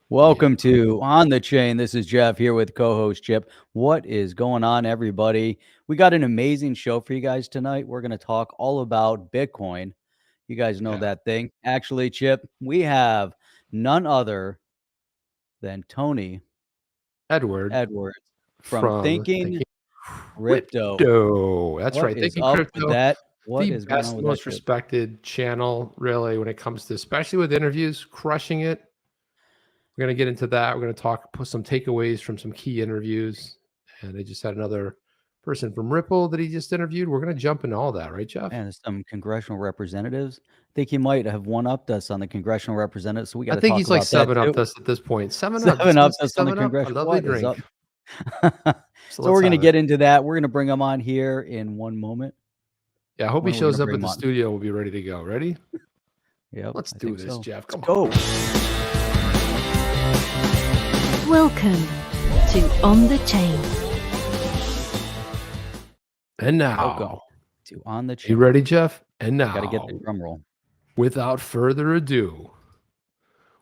Welcome to On the Chain. This is Jeff here with co-host Chip. What is going on, everybody? We got an amazing show for you guys tonight. We're going to talk all about Bitcoin. You guys know Yeah. that thing. Actually, Chip, we have none other than Tony Edward Edwards from from Thinking Thinking Crypto. Crypto. That's What right. is Thinking up with Crypto, that? What the is going on best, with that, most Chip? respected channel, really, when it comes to, especially with interviews, crushing it. We're going to get into that. We're going to put some takeaways from some key interviews. And they just had another person from Ripple that he just interviewed. We're going to jump into all that, right, Jeff? And some congressional representatives. I think he might have one-upped us on the congressional representatives, so we got I to think talk he's like about that seven up too. us at this point. Seven up. Did 7 someone upped say us on the 7 up? A congressional. lovely What is drink. up? So So let's we're going to have it. get into that. We're going to bring him on here in one moment. Yeah, I hope When he are we gonna shows up bring at him the on? studio. We'll be ready to go. Ready? Yep, Let's I do think this, so. Jeff. Let's Come on. go. Welcome to On the Chain. And Welcome now, to On the you Chain. ready, Jeff? And Got to now, get the drum roll. without further ado,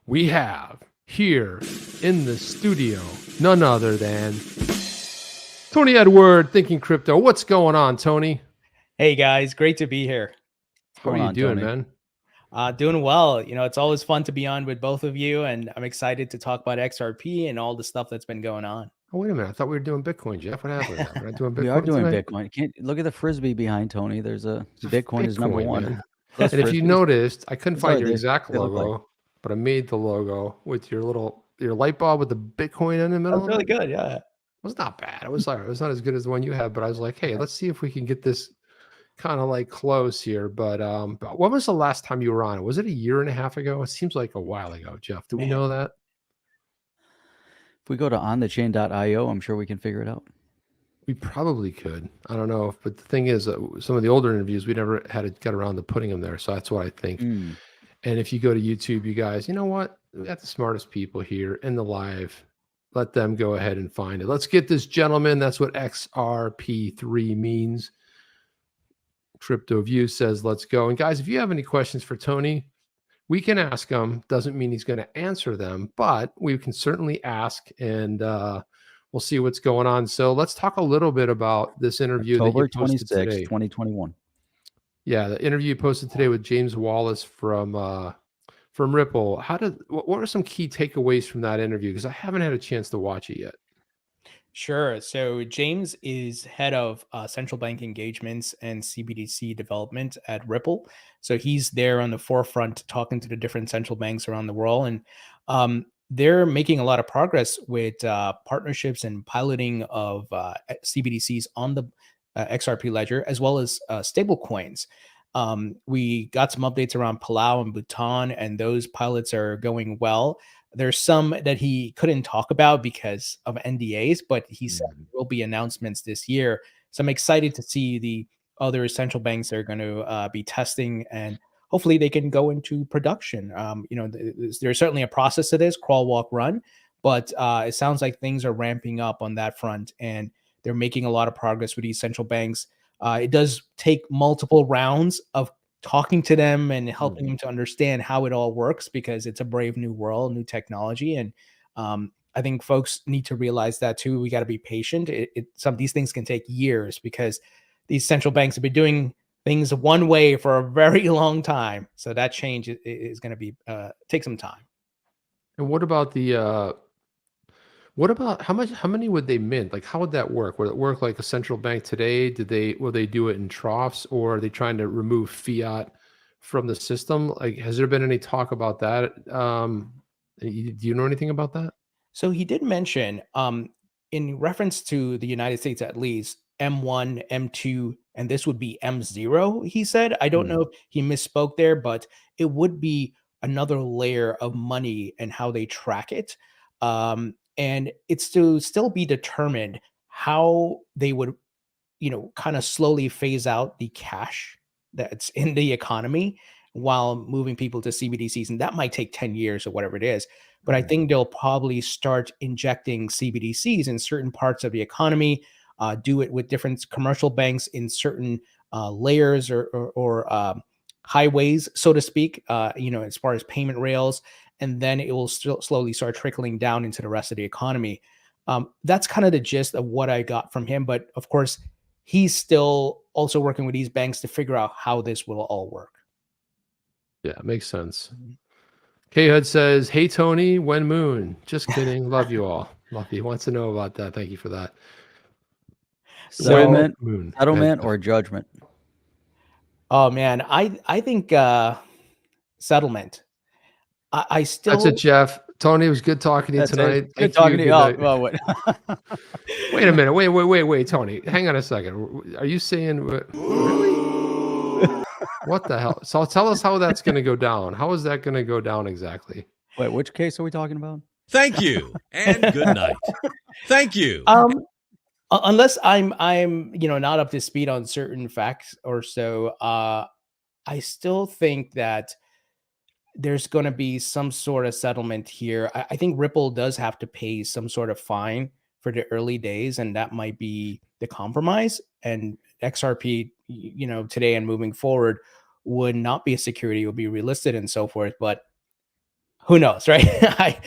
we have here in the studio none other than Tony Edward, Thinking Crypto. What's going on, Tony? Hey guys, great to be here. How are going you on, doing, Tony? man? Doing well. You know, it's always fun to be on with both of you, and I'm excited to talk about XRP and all the stuff that's been going on. Oh, wait a minute. I thought we were doing Bitcoin, Jeff. What happened to that? We're not doing Bitcoin We are doing tonight? Bitcoin. Can't look at the frisbee behind Tony. There's a Bitcoin is number one. Man. Those And if you frisbees, noticed, I couldn't that's all find your they exact look like. logo, but I made the logo with your light bulb with the Bitcoin in the middle That's of really it. good. Yeah. It was not bad. It was not as good as the one you had, but I was like, hey, let's see if we can get this kind of like close here. But when was the last time you were on? Was it a year and a half ago? It seems like a while ago, Jeff. Do we Man. know that? If we go to onthechain.io, I'm sure we can figure it out. We probably could. I don't know. But the thing is, some of the older interviews, we never got around to putting them there. So that's what I think. Mm. And if you go to YouTube, you guys, you know what? We got the smartest people here in the live. Let them go ahead and find it. Let's get this gentleman. That's what XRP3 means. Crypto View says, let's go. And guys, if you have any questions for Tony, we can ask him. Doesn't mean he's going to answer them, but we can certainly ask, and we'll see what's going on. So let's talk a little bit about this interview October that you posted 26, today. 2021. Yeah, the interview you posted today with James Wallace from Ripple. What were some key takeaways from that interview? Because I haven't had a chance to watch it yet. Sure. So James is head of central bank engagements and CBDC development at Ripple. So he's there on the forefront talking to the different central banks around the world. And they're making a lot of progress with partnerships and piloting of CBDCs on the XRP ledger, as well as stable coins. We got some updates around Palau and Bhutan, and those pilots are going well. There's some that he couldn't talk about because of NDAs, but he said there will be announcements this year. So I'm excited to see the other central banks that are going to be testing, and hopefully they can go into production. There's certainly a process to this, crawl, walk, run, but it sounds like things are ramping up on that front, and they're making a lot of progress with these central banks. It does take multiple rounds of talking to them and helping them to understand how it all works, because it's a brave new world, new technology. And I think folks need to realize that too. We got to be patient. Some of these things can take years, because these central banks have been doing things one way for a very long time. So that change is going to be take some time. And what about how many would they mint? Like, how would that work? Would it work like a central bank today? Will they do it in troughs, or are they trying to remove fiat from the system? Like, has there been any talk about that? Do you know anything about that? So he did mention, in reference to the United States at least, M1, M2, and this would be M0, he said. I don't know if he misspoke there, but it would be another layer of money and how they track it. And it's to still be determined how they would, kind of slowly phase out the cash that's in the economy while moving people to CBDCs. And that might take 10 years or whatever it is. But I think they'll probably start injecting CBDCs in certain parts of the economy, do it with different commercial banks in certain layers or highways, so to speak, as far as payment rails. and then it will slowly start trickling down into the rest of the economy. That's kind of the gist of what I got from him. But of course, he's still also working with these banks to figure out how this will all work. Yeah, makes sense. K-Hud says, hey, Tony, when moon? Just kidding. Love you all. Love you. Wants to know about that. Thank you for that. Settlement, When moon. settlement or judgment? Oh man, I think settlement. I still. That's it, Jeff. Tony, it was good talking to you That's it. tonight. Good Thank talking you. to you. Good Oh, night. well, Wait a minute. Wait, Tony. Hang on a second. Are you saying really? What the hell? So tell us how that's going to go down. How is that going to go down exactly? wait, which case are we talking about? Thank you and good night. Thank you. Unless I'm not up to speed on certain facts or so, I still think that there's going to be some sort of settlement here. I think Ripple does have to pay some sort of fine for the early days, and that might be the compromise. And XRP, today and moving forward, would not be a security; it would be relisted and so forth. But who knows, right?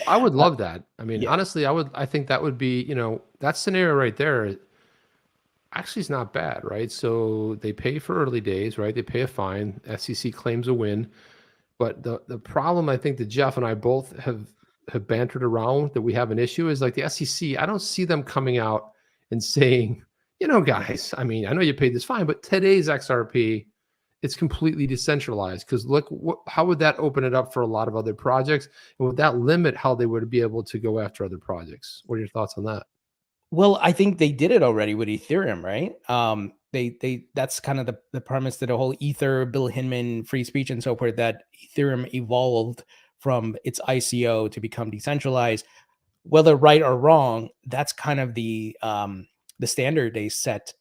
I would love that. I mean, yeah. honestly, I think that would be, that scenario right there actually is not bad, right? So they pay for early days, right? They pay a fine. SEC claims a win. But the problem I think that Jeff and I both have bantered around that we have an issue is like the SEC. I don't see them coming out and saying, guys, I mean, I know you paid this fine, but today's XRP, it's completely decentralized. Because look, how would that open it up for a lot of other projects? And would that limit how they would be able to go after other projects? What are your thoughts on that? Well, I think they did it already with Ethereum, right? They that's kind of the premise to the whole Ether, Bill Hinman, free speech, and so forth, that Ethereum evolved from its ICO to become decentralized. Whether right or wrong, that's kind of the standard they set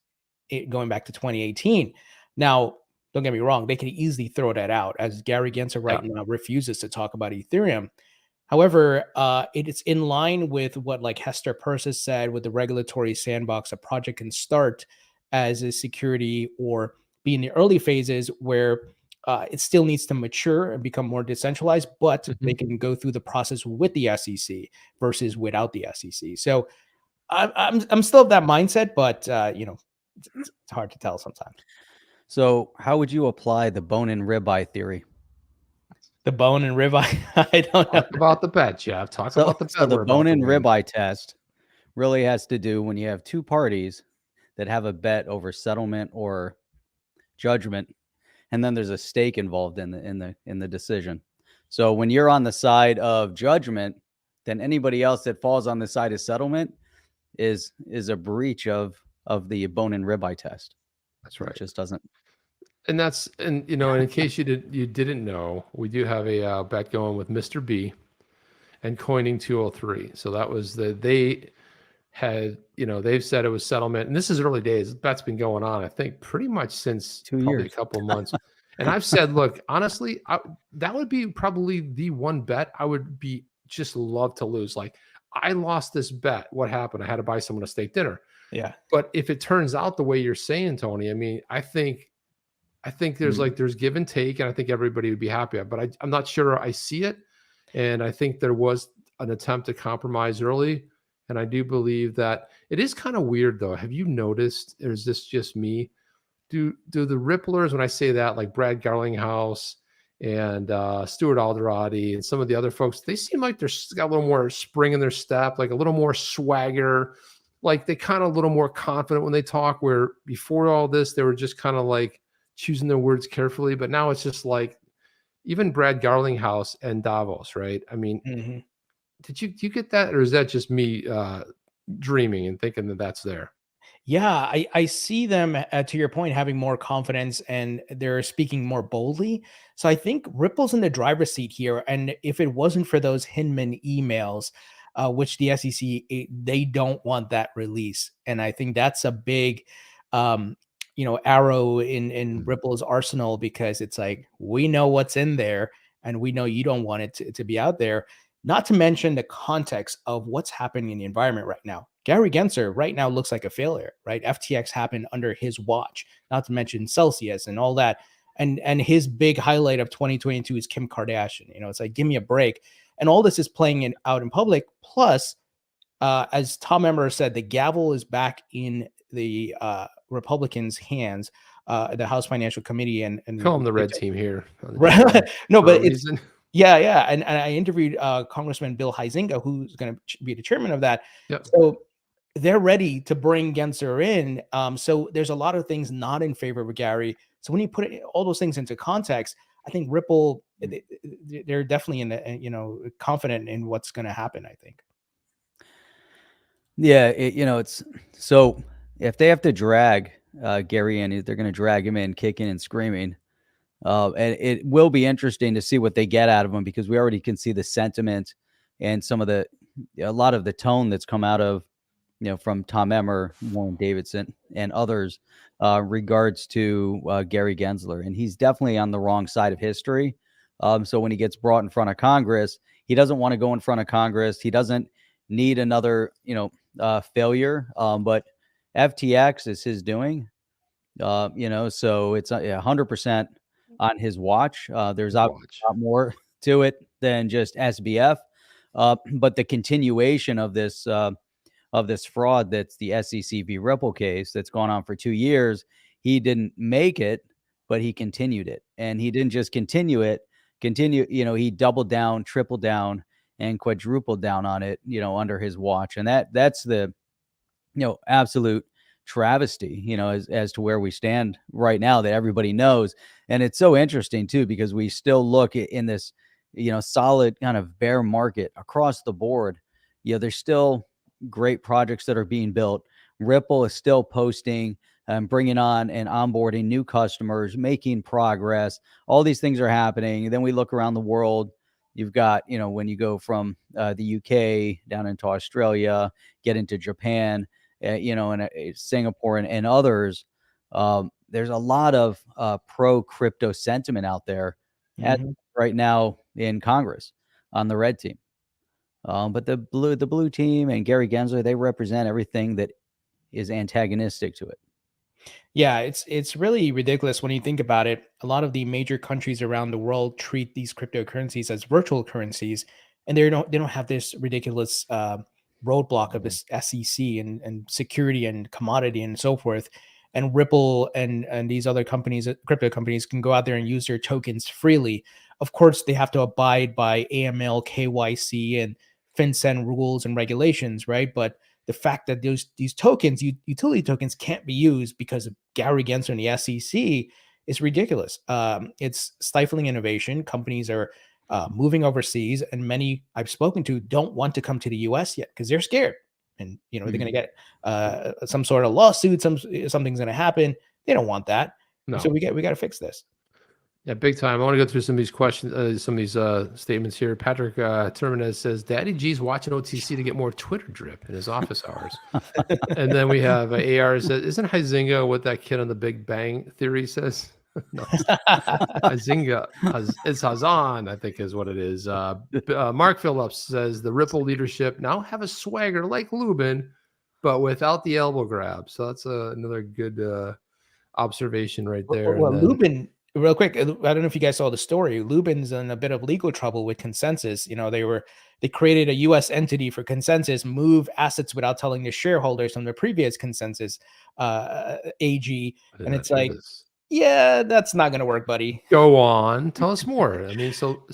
going back to 2018. Now, don't get me wrong, they can easily throw that out, as Gary Gensler right now refuses to talk about Ethereum. However, it is in line with what like Hester Peirce has said with the regulatory sandbox. A project can start as a security or be in the early phases where it still needs to mature and become more decentralized, but they can go through the process with the SEC versus without the SEC. So I'm still of that mindset, but it's hard to tell sometimes. So how would you apply the bone and ribeye theory? The bone and ribeye. I don't know. Talk about the bet, Jeff. Talk about the bet. So the bone and ribeye test really has to do when you have two parties that have a bet over settlement or judgment, and then there's a stake involved in the decision. So when you're on the side of judgment, then anybody else that falls on the side of settlement is a breach of the bone and ribeye test. That's right. It just doesn't. And in case you didn't know, we do have a bet going with Mr. B and Coining 203. So that was they had, they've said it was settlement, and this is early days. Bet's been going on, I think, pretty much since 2 probably years. a couple of months. And I've said, look, honestly, that would be probably the one bet I would be just love to lose. Like, I lost this bet. What happened? I had to buy someone a steak dinner. Yeah. But if it turns out the way you're saying, Tony, I mean, I think there's give and take, and I think everybody would be happy. But I'm not sure I see it. And I think there was an attempt to compromise early. And I do believe that it is kind of weird, though. Have you noticed, or is this just me? Do the Ripplers, when I say that, like Brad Garlinghouse and Stuart Alderati and some of the other folks, they seem like they're got a little more spring in their step, like a little more swagger, like they kind of a little more confident when they talk, where before all this, they were just kind of like choosing their words carefully. But now it's just like even Brad Garlinghouse and Davos, right? I mean, do you get that, or is that just me dreaming and thinking that that's there? Yeah, I see them, to your point, having more confidence, and they're speaking more boldly. So I think Ripple's in the driver's seat here. And if it wasn't for those Hinman emails, which the SEC, they don't want that release. And I think that's a big, arrow in Ripple's arsenal, because it's like, we know what's in there and we know you don't want it to be out there. Not to mention the context of what's happening in the environment right now. Gary Gensler right now looks like a failure, right? FTX happened under his watch, not to mention Celsius and all that. And his big highlight of 2022 is Kim Kardashian. It's like, give me a break. And all this is playing out in public. Plus, as Tom Emmer said, the gavel is back in the Republicans' hands, the House Financial Committee, and Call them the red team here. No, for but a it's reason. yeah, and I interviewed Congressman Bill Huizenga, who's going to be the chairman of that. Yep. So they're ready to bring Gensler in. So there's a lot of things not in favor of Gary. So when you put all those things into context, I think Ripple, they're definitely confident in what's going to happen, I think. Yeah, it's so if they have to drag Gary in, they're going to drag him in kicking and screaming. And it will be interesting to see what they get out of him, because we already can see the sentiment and a lot of the tone that's come out of, from Tom Emmer, Warren Davidson, and others regards to Gary Gensler. And he's definitely on the wrong side of history. So when he gets brought in front of Congress, he doesn't want to go in front of Congress. He doesn't need another, failure. But FTX is his doing, so it's 100% on his watch. There's a lot more to it than just SBF, but the continuation of this fraud, that's the SEC v. Ripple case that's gone on for 2 years. He didn't make it, but he continued it, and he didn't just continue. He doubled down, tripled down, and quadrupled down on it, under his watch, and that's the absolute travesty, as to where we stand right now, that everybody knows. And it's so interesting too, because we still look in this, solid kind of bear market across the board. There's still great projects that are being built. Ripple is still posting and bringing on and onboarding new customers, making progress. All these things are happening. And then we look around the world. You've got, when you go from the UK down into Australia, get into Japan, and Singapore and others, there's a lot of pro crypto sentiment out there right now in Congress on the red team. But the blue team and Gary Gensler, they represent everything that is antagonistic to it. Yeah, it's really ridiculous when you think about it. A lot of the major countries around the world treat these cryptocurrencies as virtual currencies, and they don't have this ridiculous roadblock of this SEC and security and commodity and so forth. And Ripple and these other companies, crypto companies, can go out there and use their tokens freely. Of course, they have to abide by AML, KYC, and FinCEN rules and regulations, right? But the fact that these tokens, utility tokens, can't be used because of Gary Gensler and the SEC is ridiculous. It's stifling innovation. Companies are moving overseas, and many I've spoken to don't want to come to the U.S. yet because they're scared, and they're going to get some sort of lawsuit. Something's going to happen. They don't want that. No. So we got to fix this. Yeah, big time. I want to go through some of these questions, some of these statements here. Patrick Terminez says, Daddy G's watching OTC to get more Twitter drip in his office hours. And then we have AR says, isn't Huizenga what that kid on the Big Bang Theory says? No, Huizenga, it's Hazan, I think is what it is. Mark Phillips says, the Ripple leadership now have a swagger like Lubin, but without the elbow grab. So that's another good observation right there. Well, Lubin... Real quick, I don't know if you guys saw the story. Lubin's in a bit of legal trouble with Consensus. They created a U.S. entity for Consensus, move assets without telling the shareholders from the previous Consensus AG, and it's like, yeah, that's not going to work, buddy. Go on, tell us more. I mean, so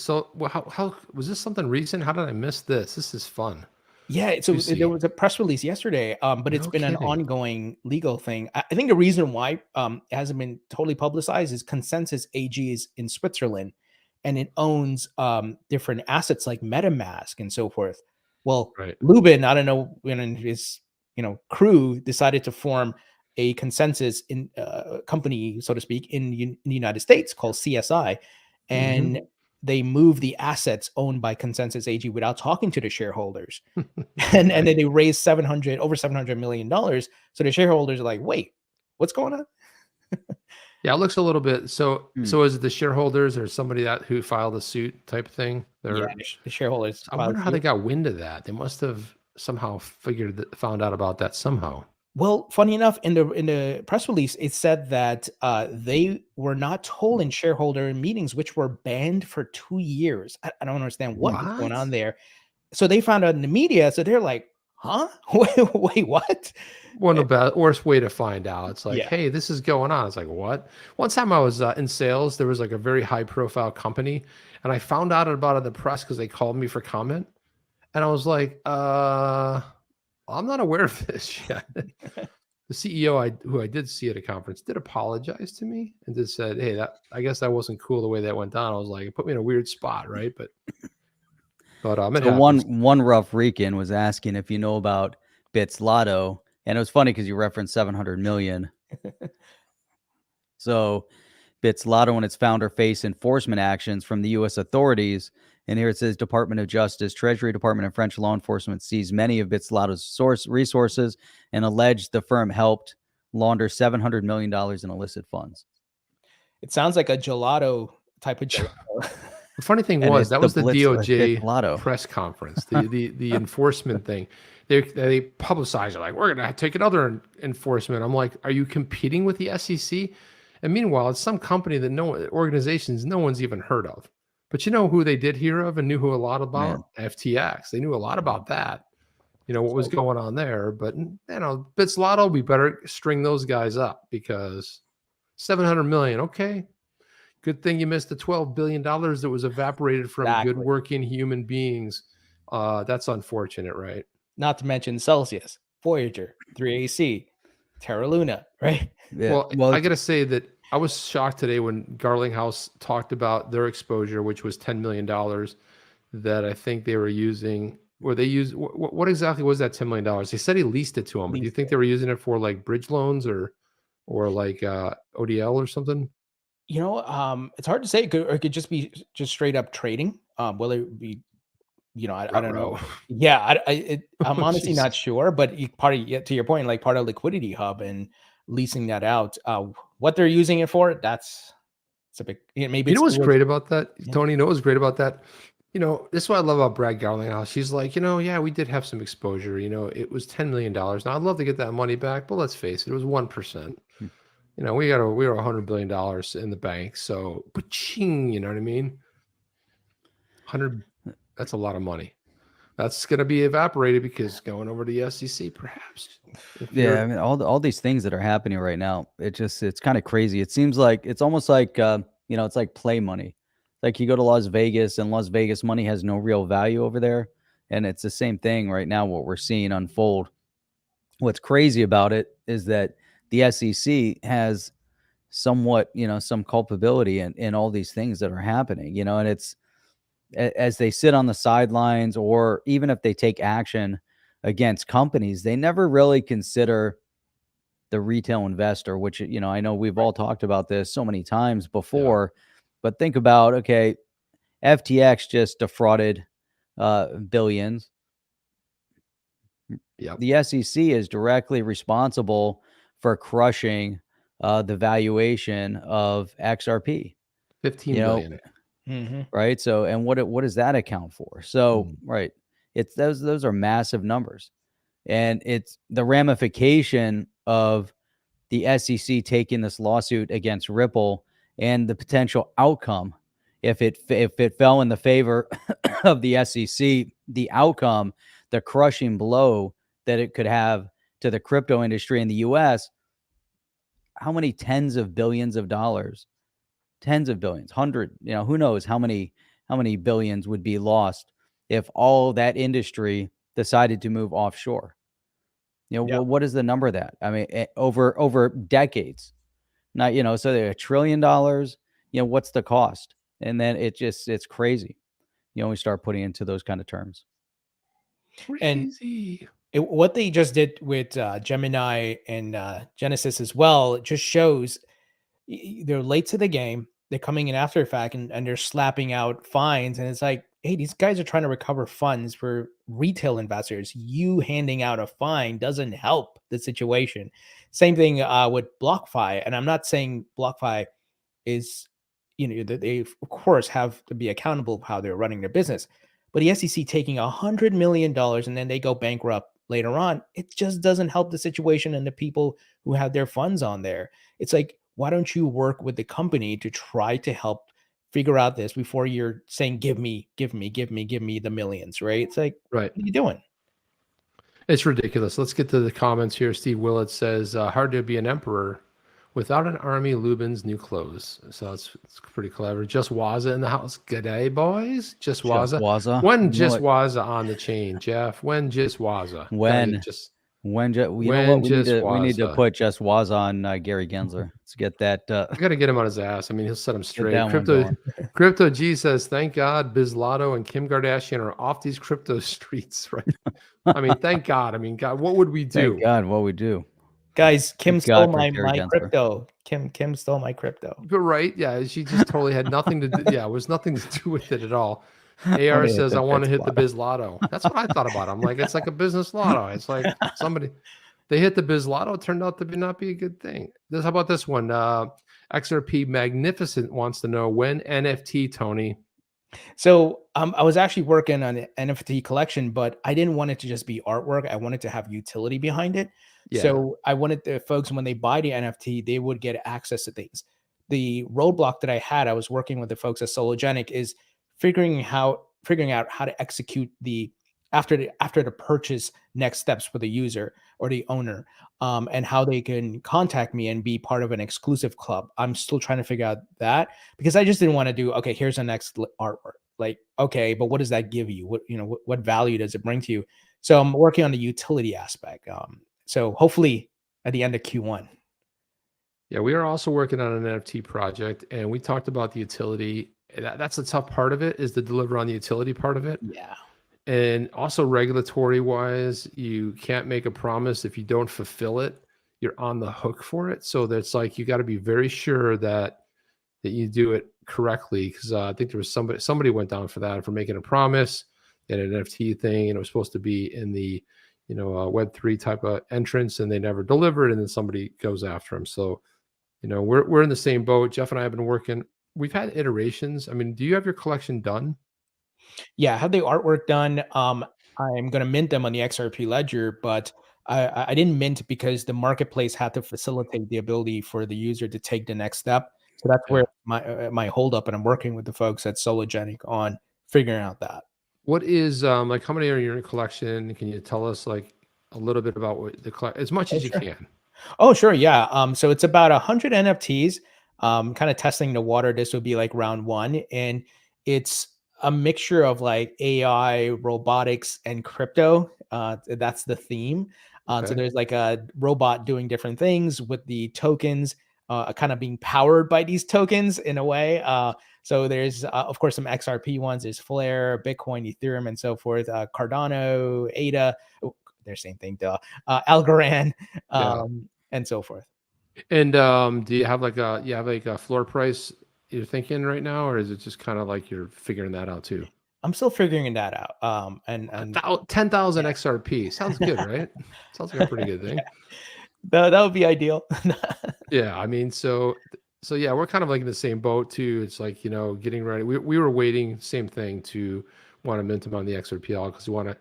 how was this something recent? How did I miss this? This is fun. Yeah, so there was a press release yesterday, but it's been an ongoing legal thing. I think the reason why it hasn't been totally publicized is Consensus AG is in Switzerland, and it owns different assets like MetaMask and so forth. Well, Lubin, I don't know when his crew decided to form a Consensus company, so to speak, in the United States called CSI, and they move the assets owned by Consensus AG without talking to the shareholders. and then they raised over $700 million. So the shareholders are like, wait, what's going on? Yeah, it looks a little bit. So is it the shareholders or somebody who filed a suit type thing? The shareholders. I wonder how they got wind of that. They must have somehow found out about that somehow. Well, funny enough, in the press release, it said that they were not told in shareholder meetings, which were banned for 2 years. I don't understand what was going on What? there. So they found out in the media. So they're like, "Huh? Wait, what?" One Eh, of the worst way to find out. It's like, Yeah. hey, this is going on. It's like, what? One time I was in sales, there was like a very high profile company, and I found out about it in the press because they called me for comment. And I was like, I'm not aware of this yet. The CEO who I did see at a conference did apologize to me and just said, hey, that I guess that wasn't cool the way that went down. I was like, it put me in a weird spot, right? But it So happens. one rough Rican was asking if you know about Bits Lotto, and it was funny because you referenced 700 million. So Bits Lotto and its founder face enforcement actions from the U.S. authorities. And here it says Department of Justice, Treasury Department, and French law enforcement seized many of Bits Lotto's source resources and alleged the firm helped launder $700 million in illicit funds. It sounds like a gelato type of gelato. The funny thing And was it's that the was the Blitz Bits DOJ Lotto. press conference, the enforcement thing. They publicized it like we're gonna take another enforcement. I'm like, are you competing with the SEC? And meanwhile, it's some company that organizations no one's even heard of. But you know who they did hear of and knew who a lot Man. about? FTX. They knew a lot about that. You know what was So- going on there. But Bits Lotto, we better string those guys up because 700 million. Okay, good thing you missed the $12 billion that was evaporated from good Exactly. working human beings. That's unfortunate, right? Not to mention Celsius, Voyager, 3AC, Terra Luna, right? Yeah. Well, Well, I got to say that I was shocked today when Garlinghouse talked about their exposure, which was $10 million that I think they were using. Or they used what exactly was that $10 million? They said he leased it to them, but do you Leased think it. they were using it for like bridge loans or like ODL or something? It's hard to say. It could just be just straight up trading. Will it be, I don't know. Ruh-roh. Yeah, I'm Oh, honestly not Jesus. sure, but to your point, like part of Liquidity Hub and leasing that out. What they're using it for, it's a big. Maybe You know it's what's great about that, Yeah. Tony? You know what's great about that? This is what I love about Brad Garlinghouse. She's like, yeah, we did have some exposure. It was $10 million. Now I'd love to get that money back, but let's face it, it was 1%. Hmm. We were $100 billion in the bank. So, ching, you know what I mean? 100, that's a lot of money. That's going to be evaporated because going over to the SEC, perhaps. If yeah, you're, I mean, all these things that are happening right now, it's kind of crazy. It seems like it's almost like it's like play money. Like you go to Las Vegas and Las Vegas money has no real value over there, and it's the same thing right now. What we're seeing unfold. What's crazy about it is that the SEC has somewhat, some culpability in all these things that are happening. And it's as they sit on the sidelines, or even if they take action against companies, they never really consider the retail investor, which, I know we've all talked about this so many times before, but think about, okay, FTX just defrauded billions. yep, The SEC is directly responsible for crushing the valuation of XRP, 15 billion. Mhm. right? So, and what does that account for? So, Mm. right, it's those are massive numbers, and it's the ramification of the SEC taking this lawsuit against Ripple and the potential outcome if it fell in the favor of the SEC, the outcome, the crushing blow that it could have to the crypto industry in the US. How many tens of billions of dollars, tens of billions, who knows how many billions would be lost if all that industry decided to move offshore. Yeah. What is the number of that? I mean, over decades. Not, so they're $1 trillion. What's the cost? And then it's crazy. We start putting into those kind of terms. And Crazy. what they just did with Gemini and Genesis as well, it just shows they're late to the game. They're coming in after the fact and they're slapping out fines. And it's like, hey, these guys are trying to recover funds for retail investors. You handing out a fine doesn't help the situation. Same thing with BlockFi. And I'm not saying BlockFi is, they of course have to be accountable for how they're running their business. But the SEC taking $100 million and then they go bankrupt later on, it just doesn't help the situation and the people who have their funds on there. It's like, why don't you work with the company to try to help figure out this before you're saying, give me the millions, right? It's like, Right. what are you doing? It's ridiculous. Let's get to the comments here. Steve Willett says, hard to be an emperor without an army, Lubin's new clothes. So it's pretty clever. Just Waza in the house. G'day, boys. Just Waza. Waza. When Just Waza on the chain, Jeff? When Just Waza? When Just you know what, when we Just need to Waza. put Just Waza on Gary Gensler. Let's get that. I got to get him on his ass. I mean, he'll set him straight. that one going. Crypto G says, thank God Bizlotto and Kim Kardashian are off these crypto streets, right? I mean, thank God. I mean, God, what would we do? Thank God, what we do. Guys, Kim Thank stole God for my Gary Gensler. crypto. Kim stole my crypto. But right, yeah, she just totally had nothing to do. Yeah, it was nothing to do with it at all. AR hit says, the I want to Biz hit the Biz Lotto. That's what I thought about. I'm like, it's like a business lotto. It's like somebody, they hit the Biz Lotto. It turned out to not be a good thing. How about this one? XRP Magnificent wants to know, when NFT, Tony? So I was actually working on an NFT collection, but I didn't want it to just be artwork. I wanted to have utility behind it. Yeah. So I wanted the folks, when they buy the NFT, they would get access to things. The roadblock that I had, I was working with the folks at Sologenic, is figuring out how to execute the after the purchase next steps for the user or the owner, and how they can contact me and be part of an exclusive club. I'm still trying to figure out that, because I just didn't want to do, okay, here's the next artwork. Like, okay, but what does that give you? What value does it bring to you? So I'm working on the utility aspect. So hopefully at the end of Q1. Yeah, we are also working on an NFT project, and we talked about the utility. That's the tough part of it, is to deliver on the utility part of it. Yeah. And also regulatory wise, you can't make a promise if you don't fulfill it. You're on the hook for it. So that's like, you got to be very sure that you do it correctly. Because I think there was somebody went down for that, for making a promise and an NFT thing, and it was supposed to be in the Web3 type of entrance, and they never delivered, and then somebody goes after them. So we're in the same boat. Jeff and I have been working. We've had iterations. I mean, do you have your collection done? Yeah, I have the artwork done. I'm going to mint them on the XRP ledger, but I didn't mint because the marketplace had to facilitate the ability for the user to take the next step. So that's where my holdup, and I'm working with the folks at Sologenic on figuring out that. What is like, how many are in your collection? Can you tell us like a little bit about what the collection, as much as you can? Oh, sure. Yeah. So it's about 100 NFTs, kind of testing the water. This would be like round one. And it's a mixture of like AI, robotics, and crypto. That's the theme. So there's like a robot doing different things with the tokens, kind of being powered by these tokens in a way. So there's, of course, some XRP ones. There's Flare, Bitcoin, Ethereum, and so forth. Cardano, ADA. Oh, they're same thing, Algorand, and so forth. And do you have like a floor price you're thinking right now, or is it just kind of like you're figuring that out too? I'm still figuring that out. And 10,000 XRP sounds good, right? Sounds like a pretty good thing. That would be ideal. Yeah, I mean, so yeah, we're kind of like in the same boat too. It's like, getting ready. We were waiting, same thing, to want to mint them on the XRPL, because we want to,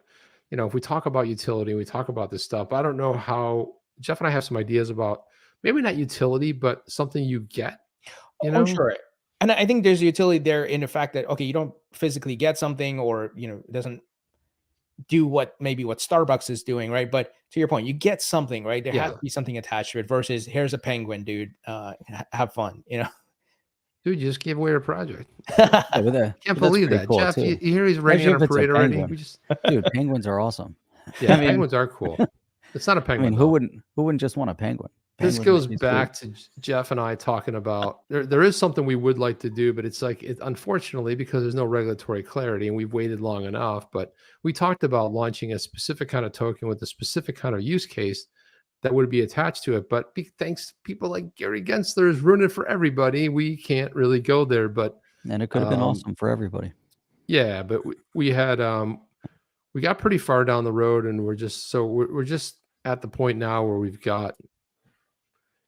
if we talk about utility, we talk about this stuff. I don't know how. Jeff and I have some ideas about maybe not utility, but something you get. Oh, sure. And I think there's utility there in the fact that, okay, you don't physically get something, or it doesn't do what Starbucks is doing, right? But to your point, you get something, right? There has to be something attached to it, versus here's a penguin, dude. Have fun, Dude, you just gave away a project. Can't believe that, cool, Jeff. You hear he's running on a parade already. Dude, penguins are awesome. Yeah, penguins are cool. It's not a penguin. I mean, who wouldn't just want a penguin? This goes back to Jeff and I talking about there is something we would like to do, but it's like, unfortunately, because there's no regulatory clarity, and we've waited long enough. But we talked about launching a specific kind of token with a specific kind of use case that would be attached to it. But thanks to people like Gary Gensler is ruining it for everybody, we can't really go there. But it could have been awesome for everybody. Yeah, but we had we got pretty far down the road, and we're just at the point now where we've got.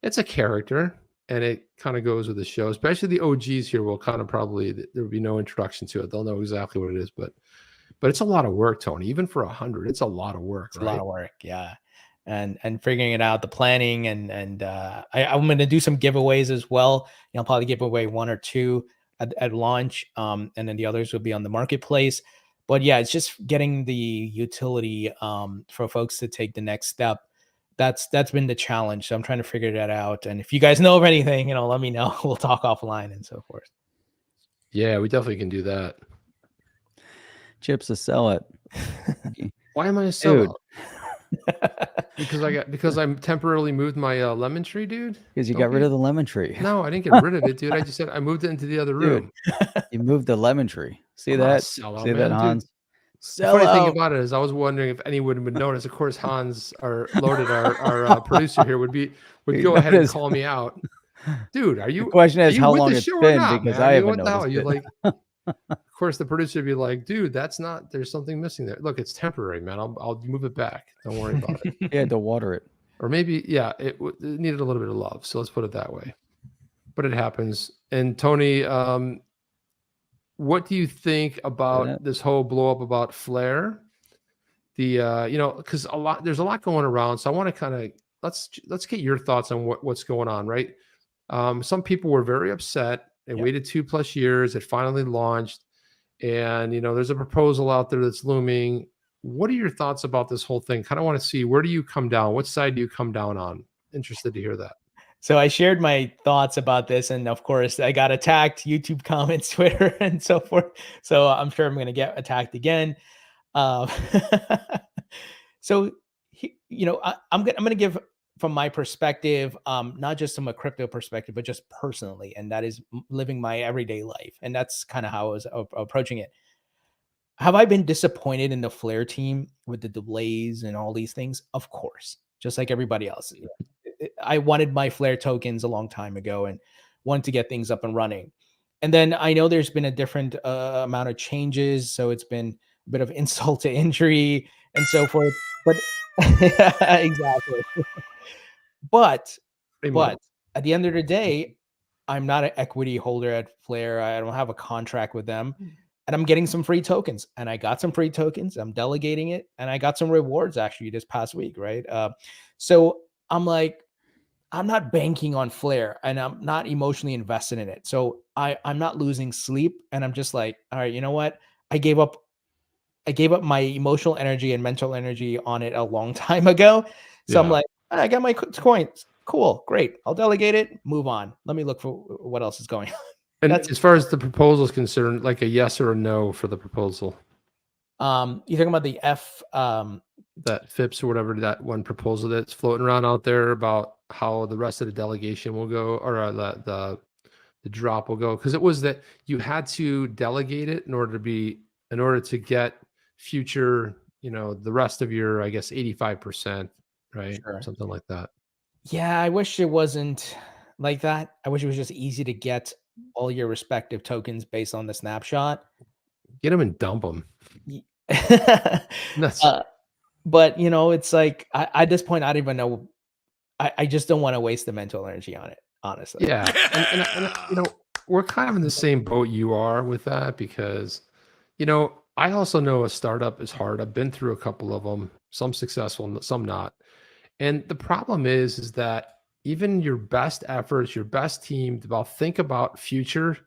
It's a character, and it kind of goes with the show. Especially the OGs here will kind of probably, there will be no introduction to it. They'll know exactly what it is. But But it's a lot of work, Tony. Even for 100, it's a lot of work, It's a right? lot of work, yeah. And figuring it out, the planning, and I'm going to do some giveaways as well. I'll probably give away 1 or 2 at launch, and then the others will be on the marketplace. But yeah, it's just getting the utility for folks to take the next step. That's been the challenge. So I'm trying to figure that out. And if you guys know of anything, let me know. We'll talk offline and so forth. Yeah, we definitely can do that. Chips to sell it. Why am I a sellout? Because I temporarily moved my lemon tree, dude. Because you got rid of the lemon tree. No, I didn't get rid of it, dude. I just said I moved it into the other room. You moved the lemon tree. See I'm not a that? sellout, See man, that, dude. Hans? The funny thing about it is, I was wondering if anyone would notice. Of course, Hans or Loaded, our producer here, would go ahead and call me out, dude. Are you? The question is how with long the it's show or been, not, because man? I You haven't what the hell? noticed You're it. like, of course, the producer would be like, dude, that's not. There's something missing there. Look, it's temporary, man. I'll move it back. Don't worry about it. You had to water it. Or maybe, yeah, it needed a little bit of love. So let's put it that way. But it happens. And Tony, what do you think about this whole blow up about Flare? Because there's a lot going around. So I want to kind of let's get your thoughts on what's going on, right? Some people were very upset. They waited 2+ years. It finally launched, and there's a proposal out there that's looming. What are your thoughts about this whole thing? Kind of want to see, where do you come down? What side do you come down on? Interested to hear that. So I shared my thoughts about this, and of course I got attacked, YouTube comments, Twitter, and so forth. So I'm sure I'm going to get attacked again. So I'm going to give from my perspective, not just from a crypto perspective, but just personally, and that is living my everyday life, and that's kind of how I was approaching it. Have I been disappointed in the Flare team with the delays and all these things? Of course, just like everybody else. I wanted my Flare tokens a long time ago and wanted to get things up and running. And then I know there's been a different amount of changes. So it's been a bit of insult to injury and so forth. But exactly. But at the end of the day, I'm not an equity holder at Flare. I don't have a contract with them. And I'm getting some free tokens, and I got some free tokens. I'm delegating it, and I got some rewards actually this past week, right? So I'm like, I'm not banking on Flare, and I'm not emotionally invested in it. So I'm not losing sleep, and I'm just like, all right, you know what? I gave up my emotional energy and mental energy on it a long time ago. So I'm like, I got my coins. Cool, great. I'll delegate it. Move on. Let me look for what else is going on. And as far as the proposal is concerned, like a yes or a no for the proposal. You're talking about the that FIPS or whatever, that one proposal that's floating around out there about how the rest of the delegation will go, or the drop will go, because it was that you had to delegate it in order to get future, the rest of your, I guess, 85%, right? Sure. Something like that. Yeah, I wish it wasn't like that. I wish it was just easy to get all your respective tokens based on the snapshot. Get them and dump them. But it's like at this point, I don't even know. I just don't want to waste the mental energy on it, honestly. Yeah, and we're kind of in the same boat you are with that, because I also know a startup is hard. I've been through a couple of them, some successful, some not. And the problem is that even your best efforts, your best team, think about future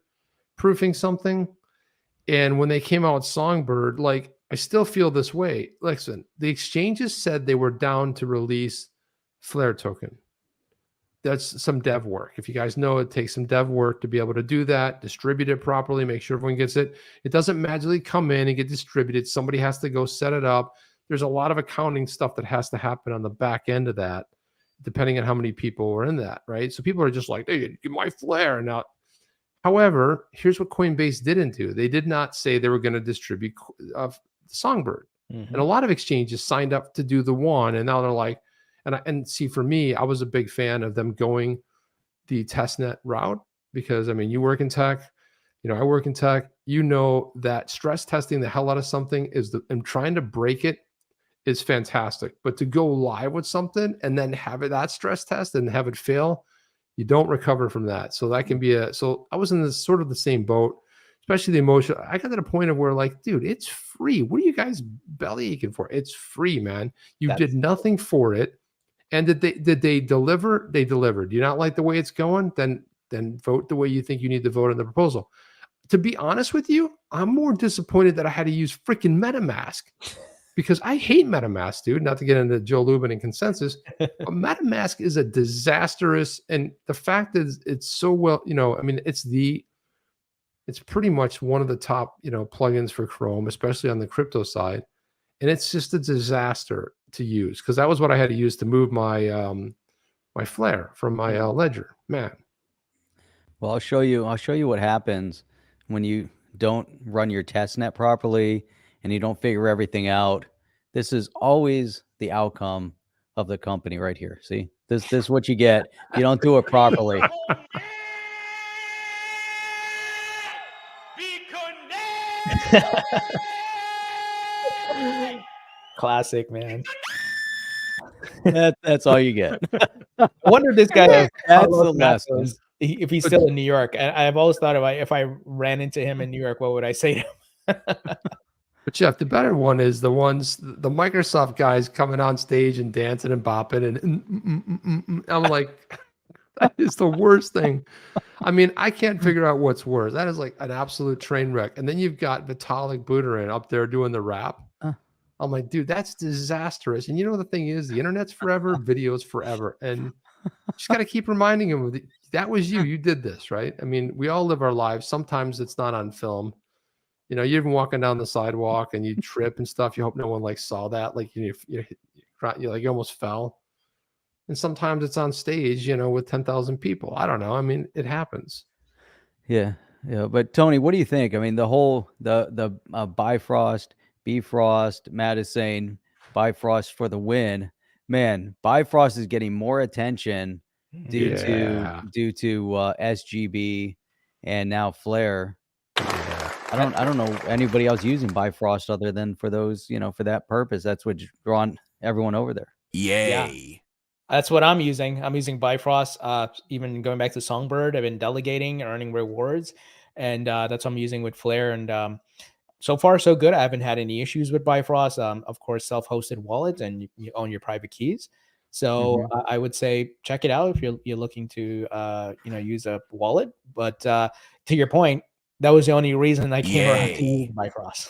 proofing something. And when they came out with Songbird, like, I still feel this way. Listen, the exchanges said they were down to release Flare token. That's some dev work. If you guys know, it takes some dev work to be able to do that, distribute it properly, make sure everyone gets it. It doesn't magically come in and get distributed. Somebody has to go set it up. There's a lot of accounting stuff that has to happen on the back end of that, depending on how many people are in that, right? So people are just like, hey, give my Flare. Now, however, here's what Coinbase didn't do. They did not say they were going to distribute Songbird. And a lot of exchanges signed up to do the one, and now they're like, and see, for me, I was a big fan of them going the testnet route, because you work in tech, I work in tech, that stress testing the hell out of something and trying to break it is fantastic. But to go live with something and then have that stress test and have it fail, you don't recover from that. So that can be so I was in this sort of the same boat. especially the emotion. I got to the point of where like, dude, it's free. What are you guys belly aching for? It's free, man. You did nothing for it. And did they deliver? They delivered. Do you not like the way it's going? Then vote the way you think you need to vote on the proposal. To be honest with you, I'm more disappointed that I had to use freaking MetaMask because I hate MetaMask, dude. Not to get into Joe Lubin and consensus, but MetaMask is a disastrous, and the fact is it's so well, I mean, it's pretty much one of the top, plugins for Chrome, especially on the crypto side. And it's just a disaster to use because that was what I had to use to move my my Flare from my ledger. Man. Well, I'll show you what happens when you don't run your test net properly and you don't figure everything out. This is always the outcome of the company right here. See, this is what you get. You don't do it properly. Classic, man. That's all you get. I wonder if this guy That's the lesson. if he's still in New York. I've always thought if I ran into him in New York, what would I say to him? But Jeff, the better one is the Microsoft guys coming on stage and dancing and bopping and I'm like, that is the worst thing. I mean, I can't figure out what's worse. That is like an absolute train wreck. And then you've got Vitalik Buterin up there doing the rap. I'm like, dude, that's disastrous. And the thing is, the internet's forever, video's forever. And you just got to keep reminding him that was you. You did this, right? I mean, we all live our lives. Sometimes it's not on film. You're even walking down the sidewalk and you trip and stuff. You hope no one like saw that. Like you almost fell. And sometimes it's on stage, with 10,000 people. I don't know. I mean, it happens. Yeah. But Tony, what do you think? I mean, the whole Bifrost, Bfrost, Matt is saying Bifrost for the win. Man, Bifrost is getting more attention due to SGB and now Flare. I don't know anybody else using Bifrost other than for those, for that purpose. That's what's drawn everyone over there. Yay. Yeah. That's what I'm using. I'm using Bifrost. Even going back to Songbird, I've been delegating and earning rewards. And that's what I'm using with Flare. And so far, so good. I haven't had any issues with Bifrost. Of course, self-hosted wallet, and you own your private keys. So I would say check it out if you're looking to use a wallet. But to your point, that was the only reason I came around to use Bifrost.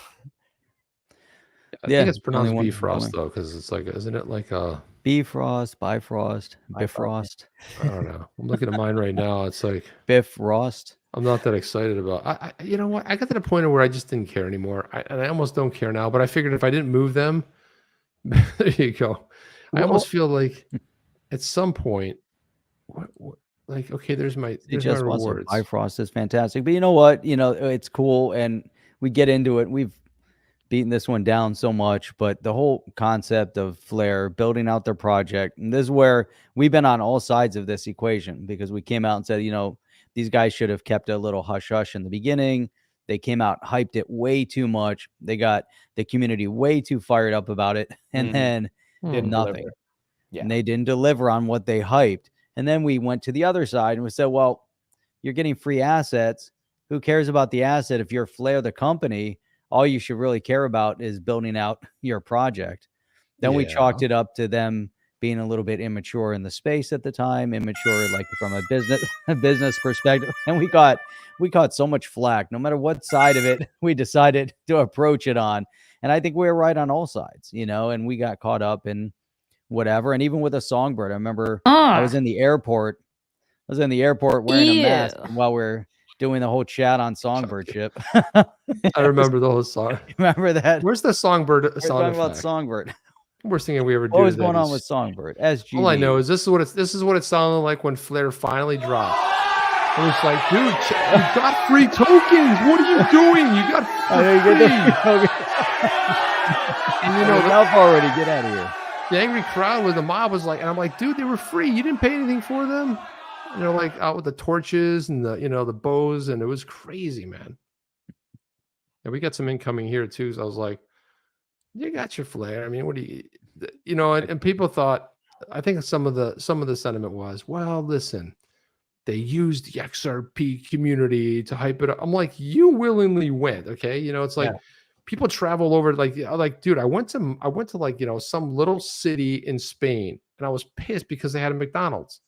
I think it's pronounced Bifrost though, because it's like, isn't it like a Bifrost, Bifrost, Bifrost? I don't know. I'm looking at mine right now. It's like Bifrost. I'm not that excited about. You know what? I got to the point where I just didn't care anymore. I almost don't care now. But I figured if I didn't move them, there you go. I almost feel like at some point, like okay, there's my rewards. Bifrost is fantastic, but you know what? It's cool, and we get into it. We've beaten this one down so much, but the whole concept of Flare building out their project, and this is where we've been on all sides of this equation, because we came out and said, these guys should have kept a little hush hush in the beginning. They came out, hyped it way too much. They got the community way too fired up about it, and then did nothing. Yeah. And they didn't deliver on what they hyped. And then we went to the other side and we said, well, you're getting free assets. Who cares about the asset if you're Flare the company? All you should really care about is building out your project. Then we chalked it up to them being a little bit immature in the space at the time, immature like from a business perspective. And we caught so much flack, no matter what side of it we decided to approach it on. And I think we were right on all sides, and we got caught up in whatever. And even with a Songbird, I remember I was in the airport wearing a mask while we're doing the whole chat on Songbird ship. I remember the whole song. Remember that? Where's the Songbird We're sound talking about effect? Songbird. Worst thing we ever do. What was going on with Songbird? SGB. All I know is this is what it sounded like when Flare finally dropped. It was like, dude, you got free tokens. What are you doing? You got free. And enough already. Get out of here. The angry crowd with the mob was like, and I'm like, dude, they were free. You didn't pay anything for them. And they're like out with the torches and the bows, and it was crazy, man. And we got some incoming here too. So I was like, you got your Flare. I mean, what do you and people thought, I think some of the sentiment was, well, listen, they used the XRP community to hype it up. I'm like, you willingly went, okay? It's like people travel over, like, dude, I went to like, some little city in Spain, and I was pissed because they had a McDonald's.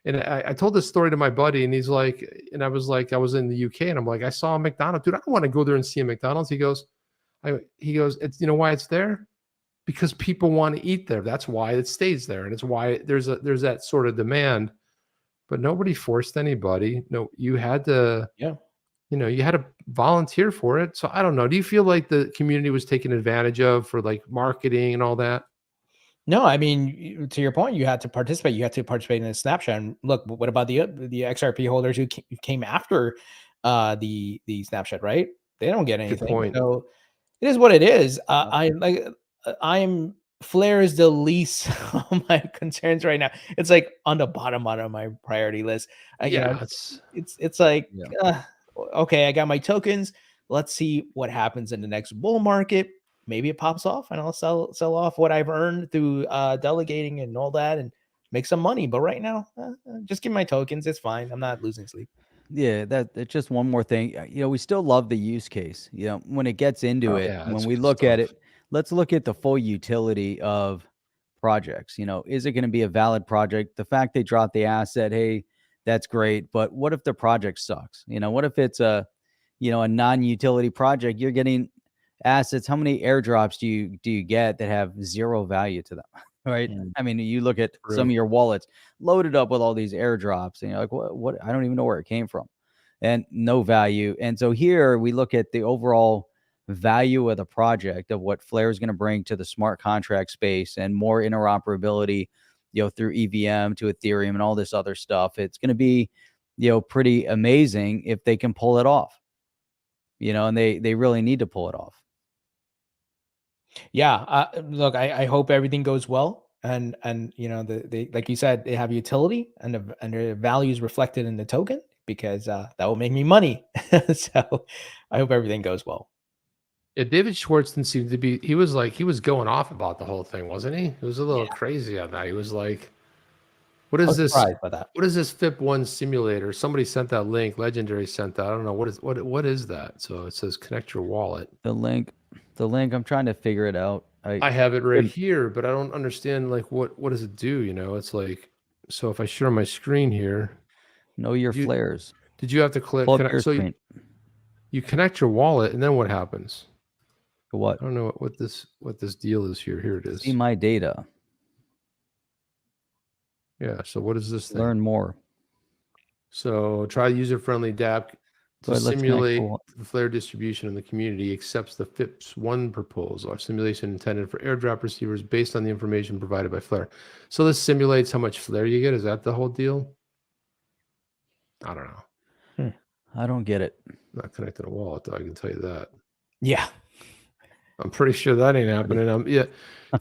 And I told this story to my buddy, and he's like, and I was like, I was in the UK, and I'm like, I saw a McDonald's, dude. I don't want to go there and see a McDonald's. He goes, it's, why it's there? Because people want to eat there. That's why it stays there, and it's why there's that sort of demand. But nobody forced anybody. No, you had to, you had to volunteer for it. So I don't know. Do you feel like the community was taken advantage of for like marketing and all that? No, I mean, to your point, you had to participate. You had to participate in a snapshot. And look, what about the XRP holders who came after the snapshot? Right? They don't get anything. Good point. So it is what it is. I'm Flare is the least of my concerns right now. It's like on the bottom of my priority list. It's like okay, I got my tokens. Let's see what happens in the next bull market. Maybe it pops off, and I'll sell off what I've earned through delegating and all that, and make some money. But right now, just give my tokens. It's fine. I'm not losing sleep. Yeah, it's just one more thing. We still love the use case. When it gets into it, when we look at it, let's look at the full utility of projects. Is it going to be a valid project? The fact they dropped the asset, hey, that's great. But what if the project sucks? What if it's a non-utility project? You're getting assets. How many airdrops do you get that have zero value to them? Right. I mean, you look at some of your wallets loaded up with all these airdrops, and you're like, what? I don't even know where it came from, and no value. And so here we look at the overall value of the project, of what Flare is going to bring to the smart contract space, and more interoperability, through EVM to Ethereum and all this other stuff. It's going to be, pretty amazing if they can pull it off, and they really need to pull it off. Yeah, look, I hope everything goes well, and they like you said, they have utility, and the value is reflected in the token, because that will make me money. So I hope everything goes well. Yeah, David Schwartzen seemed to be, he was going off about the whole thing, wasn't he? It was a little crazy on that. He was like, what is this? By that. What is this FIP1 simulator? Somebody sent that link. Legendary sent that. I don't know. What is that? So it says connect your wallet. The link, I'm trying to figure it out. I have it right here, but I don't understand, like, what does it do? It's like, so if I share my screen here, know your flares. Did you have to click? So you connect your wallet, and then what happens? What? I don't know what this deal is here. Here it is. See my data. Yeah. So what is this thing? Learn more. So try user-friendly dApp to simulate the Flare distribution in the community. Accepts the FIPS1 proposal, our simulation intended for airdrop receivers based on the information provided by Flare. So this simulates how much Flare you get. Is that the whole deal? I don't know. I don't get it. Not connected to a wallet, though, I can tell you that. Yeah. I'm pretty sure that ain't happening.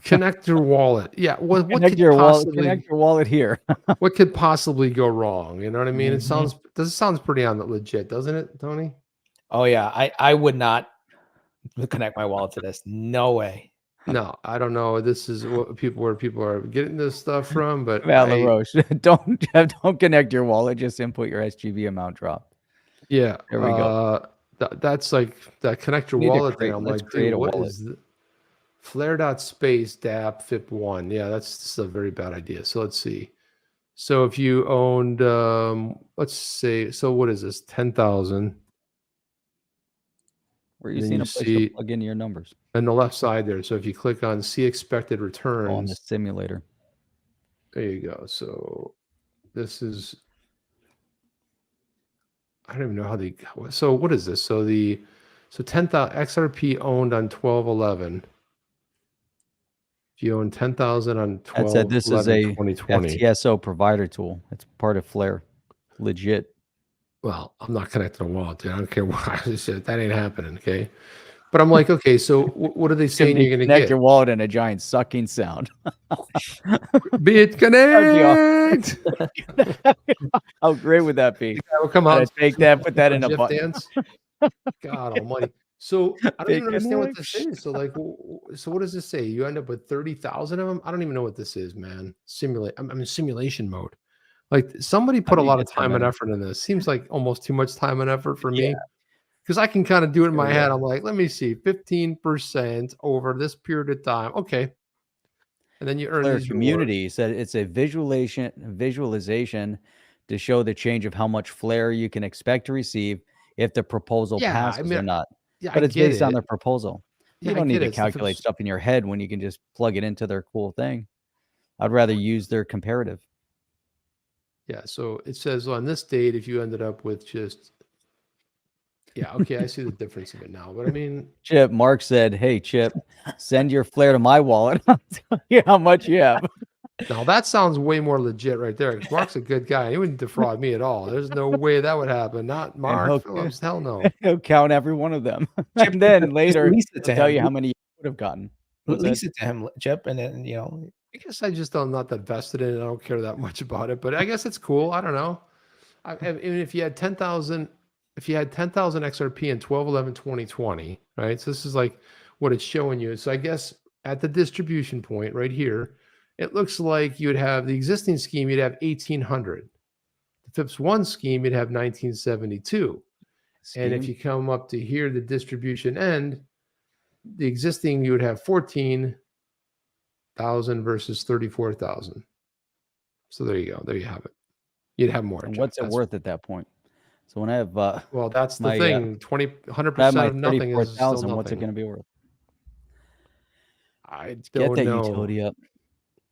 Connect your wallet. Yeah. What connect your wallet here. What could possibly go wrong? You know what I mean? This sounds pretty legit, doesn't it, Tony? Oh yeah. I would not connect my wallet to this. No way. No, I don't know. This is where people are getting this stuff from, but LaRoche, don't connect your wallet. Just input your SGB amount drop. Yeah. There we go. That's like that connect your wallet thing. I'm like, dude, what is this? Flare.space dApp FIP1. Yeah, that's a very bad idea. So let's see. So if you owned, let's say, so what is this? 10,000. Where you seeing a place to plug in your numbers? On the left side there. So if you click on see expected returns on the simulator. There you go. So this is, I don't even know how so what is this? So 10,000 XRP owned on 12/11. If you own 10,000 on 12/11, this is a 2020. FTSO provider tool. It's part of Flare. Legit. Well, I'm not connected to a wallet, dude. I don't care what I just said. That ain't happening, okay? But I'm like, okay, so what are they saying you're going to get? Connect your wallet and a giant sucking sound. Bit connect. How great would that be? Will come out. Take that, put that in a button. Dance. God almighty. So I don't even understand what this is. So so what does this say? You end up with 30,000 of them? I don't even know what this is, man. Simulation mode. Like somebody How put a do you lot of get that time and many? effort in this. Seems like almost too much time and effort for Yeah, me because I can kind of do it in here my we head. go. I'm like, let me see, 15% over this period of time. Okay. And then you earn Flare these rewards. community said it's a visualization to show the change of how much flare you can expect to receive if the proposal Yeah. I passes mean, or not. yeah, I But it's get based on it. their proposal. Yeah, You I don't need get it. to It's the calculate FIPS. stuff in your head when you can just plug it into their cool thing. I'd rather use their comparative. Yeah. So it says on this date, if you ended up with just, yeah, okay, I see the difference of it now. But I mean, Chip, Mark said, "Hey, Chip, send your flare to my wallet. I'll tell you how much you have." now that sounds way more legit right there. 'Cause Mark's a good guy. He wouldn't defraud me at all. There's no way that would happen. Not And Mark Phillips. Hell no. he'll count every one of them. Chip, And then just later, lease it he'll to tell him. you how many you would have gotten. What's that? Lease it to him, Chip, and then I guess I just don't not that vested in it. I don't care that much about it. But I guess it's cool. I don't know. And if you had 10,000, if you had 10,000 XRP in 12/11/2020, right? So this is like what it's showing you. So I guess at the distribution point right here, it looks like you'd have the existing scheme, you'd have 1,800. The FIPS 1 scheme, you'd have 1972. And if Scheme. you come up to here, the distribution end, the existing, you would have 14,000 versus 34,000. So there you go. There you have it. You'd have more. And Jeff. what's it That's worth at that point? So when I have well, that's the my thing. 20, when I have 100% my of nothing is still 34,000, what's it nothing. going to be worth? I Get don't that know. utility up.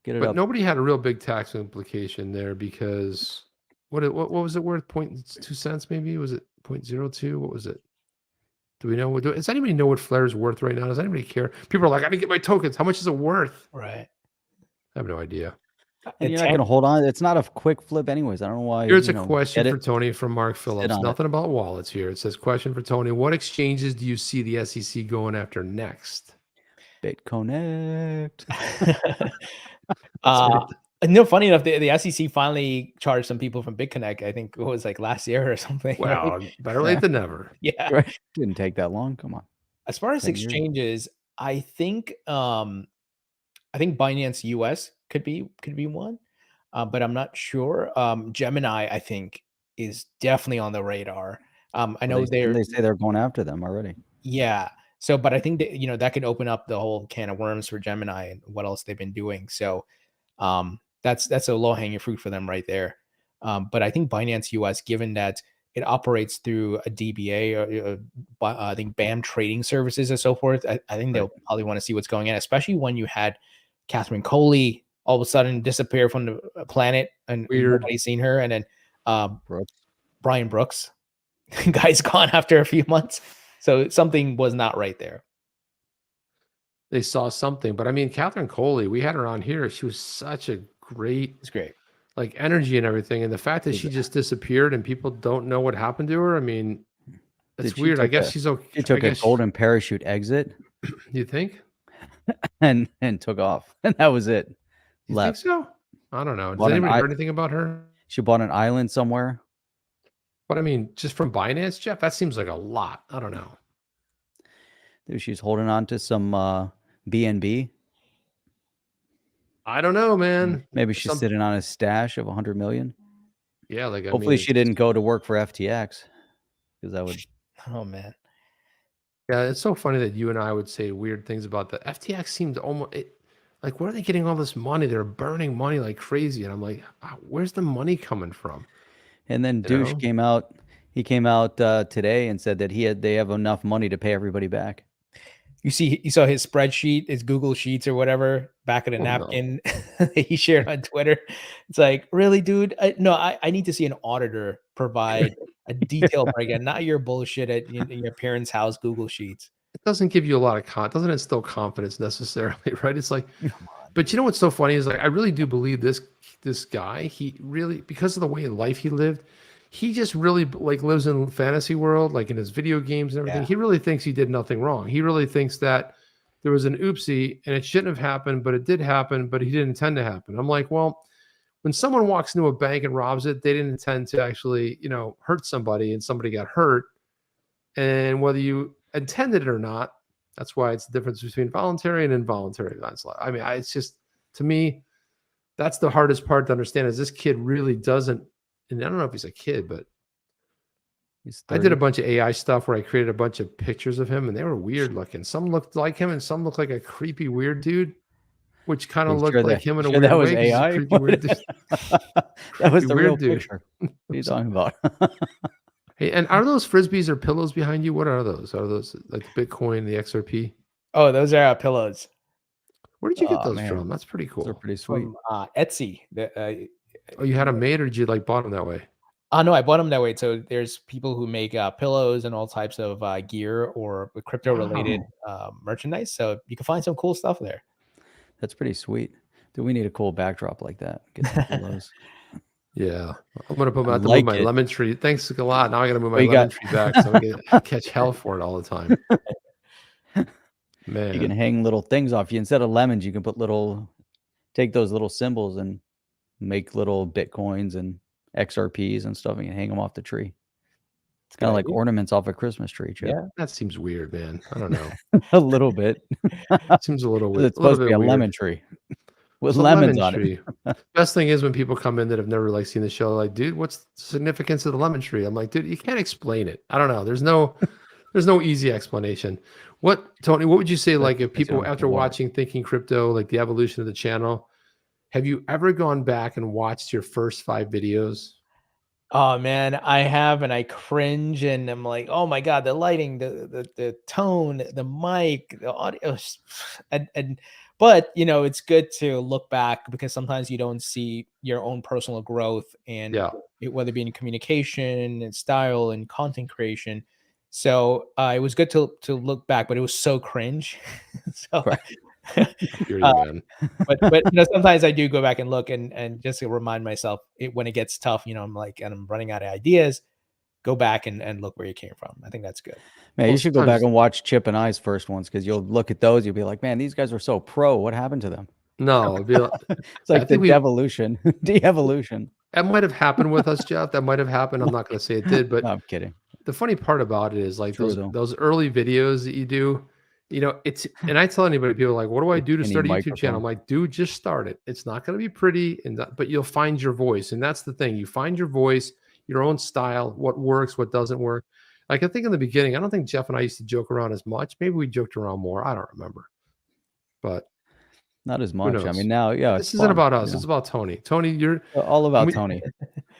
Get it But up. nobody had a real big tax implication there because what was it worth? 0.2 cents maybe? Was it 0.02? What was it? Do we know? Does anybody know what Flare is worth right now? Does anybody care? People are like, I didn't get my tokens. How much is it worth? right. I have no idea. And you're not 10 going to hold on. It's not a quick flip anyways. I don't know why, Here's a question get for it, Tony from Mark sit Phillips. on it. Nothing about wallets here. It says, question for Tony. What exchanges do you see the SEC going after next? BitConnect. No, funny enough, the SEC finally charged some people from BitConnect. I think it was like last year or something. Right? Well, better late than never. Yeah. Right. Didn't take that long. Come on. As far as 10 years. exchanges, I think Binance US could be one, but I'm not sure. Gemini, I think, is definitely on the radar. I know Didn't they say they're going after them already. yeah. So, but I think that that could open up the whole can of worms for Gemini and what else they've been doing. So, that's a low hanging fruit for them right there. But I think Binance US, given that it operates through a DBA or I think BAM trading services and so forth, I think they'll probably want to see what's going on, especially when you had Catherine Coley all of a sudden disappear from the planet and nobody's seen her, and then Brian Brooks, guy's gone after a few months. So something was not right there. They saw something, but I mean, Catherine Coley, we had her on here. She was such a great, It's great, like energy and everything. And the fact that she just disappeared and people don't know what happened to her. I mean, it's weird. I guess she's okay. She took a golden parachute exit. You think? and took off. And that was it. You Left. think so? I don't know. Does anybody heard anything about her? She bought an island somewhere. But I mean, just from Binance, Jeff, that seems like a lot. I don't know. Dude, she's holding on to some BNB. I don't know, man. Maybe she's sitting on a stash of 100 million. Yeah, like hopefully she didn't go to work for FTX, because that would. Oh man. Yeah, it's so funny that you and I would say weird things about that. FTX seemed almost like, where are they getting all this money? They're burning money like crazy, and I'm like, where's the money coming from? And then Douche came out. He came out today and said that they have enough money to pay everybody back. You saw his spreadsheet, his Google Sheets or whatever, back of the napkin he shared on Twitter. It's like, really, dude? I need to see an auditor provide a detailed breakdown, not your bullshit at your parents' house Google Sheets. It doesn't give you a lot of doesn't instill confidence necessarily, right? It's like, but you know what's so funny is, like, I really do believe this guy. He really, because of the way of life he lived, he just really like lives in fantasy world, like in his video games and everything. Yeah. He really thinks he did nothing wrong. He really thinks that there was an oopsie and it shouldn't have happened, but it did happen, but he didn't intend to happen. I'm like, well, when someone walks into a bank and robs it, they didn't intend to actually, hurt somebody, and somebody got hurt. And whether you intended it or not, that's why it's the difference between voluntary and involuntary manslaughter. I mean, it's just, to me, that's the hardest part to understand is this kid really doesn't, and I don't know if he's a kid, but He's I did 30. a bunch of AI stuff where I created a bunch of pictures of him and they were weird looking. Some looked like him and some looked like a creepy weird dude, which kind You of looked sure like that him in a sure that weird was way because he's a AI? creepy weird dude. That was Creepy the real weird dude. picture. What are you talking about? Hey, and are those frisbees or pillows behind you? What are those? Are those like the Bitcoin, the XRP? Oh, those are pillows Where did you get Oh, those man. from? That's pretty Those are cool. pretty sweet. from Etsy. Oh, you had them made or did you like bought them that way? No, I bought them that way. So there's people who make pillows and all types of gear or crypto related merchandise. So you can find some cool stuff there. That's pretty sweet. Do we need a cool backdrop like that? Get some pillows. Yeah. I'm gonna put I have to like move my it. lemon tree. Thanks a lot. Now I gotta move my Well, you lemon got tree back. So I'm gonna catch hell for it all the time. you can Man. hang little things off you. Instead of lemons, you can put take those little symbols and make little Bitcoins and XRPs and stuff and you can hang them off the tree. It's kind of like ornaments off a Christmas tree, Chip. Yeah. That seems weird, man. I don't know. A little bit. Seems a little 'Cause weird. it's supposed to be a weird. lemon tree with It's a lemons lemon on tree. Best thing is when people come in that have never like seen the show, like, dude, what's the significance of the lemon tree? I'm like, dude, you can't explain it. I don't know. There's no easy explanation. Tony, what would you say, like, if people after watching Thinking Crypto, like the evolution of the channel, have you ever gone back and watched your first 5 videos? Oh man, I have, and I cringe, and I'm like, oh my god, the lighting, the tone, the mic, the audio, and but you know, it's good to look back because sometimes you don't see your own personal growth and Yeah. whether it be in communication and style and content creation. So it was good to look back, but it was so cringe. So Hear you, man. but you know, sometimes I do go back and look and just to remind myself when it gets tough, you know, I'm like, and I'm running out of ideas, go back and look where you came from. I think that's good. Man, Well, you should go back sometimes- and watch Chip and I's first ones because you'll look at those, you'll be like, man, these guys were so pro. What happened to them? No, it'd be like, It's like the think we- devolution, de-evolution. that might have happened with us, Jeff. That might have happened. I'm not going to say it did, but No, I'm kidding. the funny part about it is like True, though. those early videos that you do, you know, and I tell anybody, people are like, what do I do to Any start a YouTube channel? microphone. I'm like, dude, just start it. It's not going to be pretty, but you'll find your voice. And that's the thing. You find your voice, your own style, what works, what doesn't work. Like I think in the beginning, I don't think Jeff and I used to joke around as much. Maybe we joked around more. I don't remember. But Not as much. I knows? mean, now, yeah, this it's isn't fun, about you us. know. It's about Tony. Tony, you're All about mean, Tony.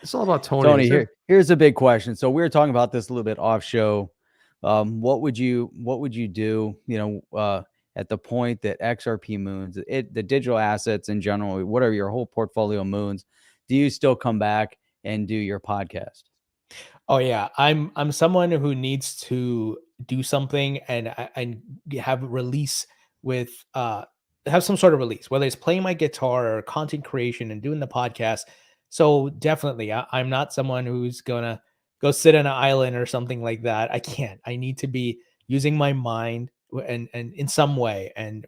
it's all about Tony. Tony, Is there- here's a big question. So we were talking about this a little bit off show. What would you do, you know, at the point that XRP moons, the digital assets in general, whatever your whole portfolio moons, do you still come back and do your podcast? Oh yeah, I'm someone who needs to do something and have release with have some sort of release, whether it's playing my guitar or content creation and doing the podcast. So definitely, I'm not someone who's gonna go sit on an island or something like that. I can't. I need to be using my mind and in some way and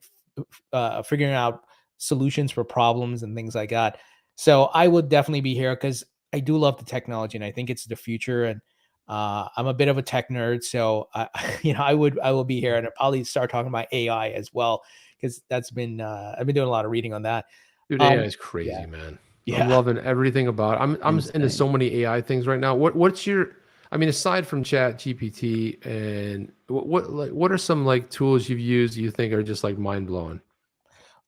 figuring out solutions for problems and things like that. So I would definitely be here because I do love the technology and I think it's the future. And I'm a bit of a tech nerd, so you know, I will be here and I'll probably start talking about AI as well because that's been I've been doing a lot of reading on that. Dude, AI is crazy, man. Yeah. I'm loving everything about it. I'm into Insane. so many AI things right now. What's your, I mean, aside from Chat GPT and what are some like tools you've used you think are just like mind blowing?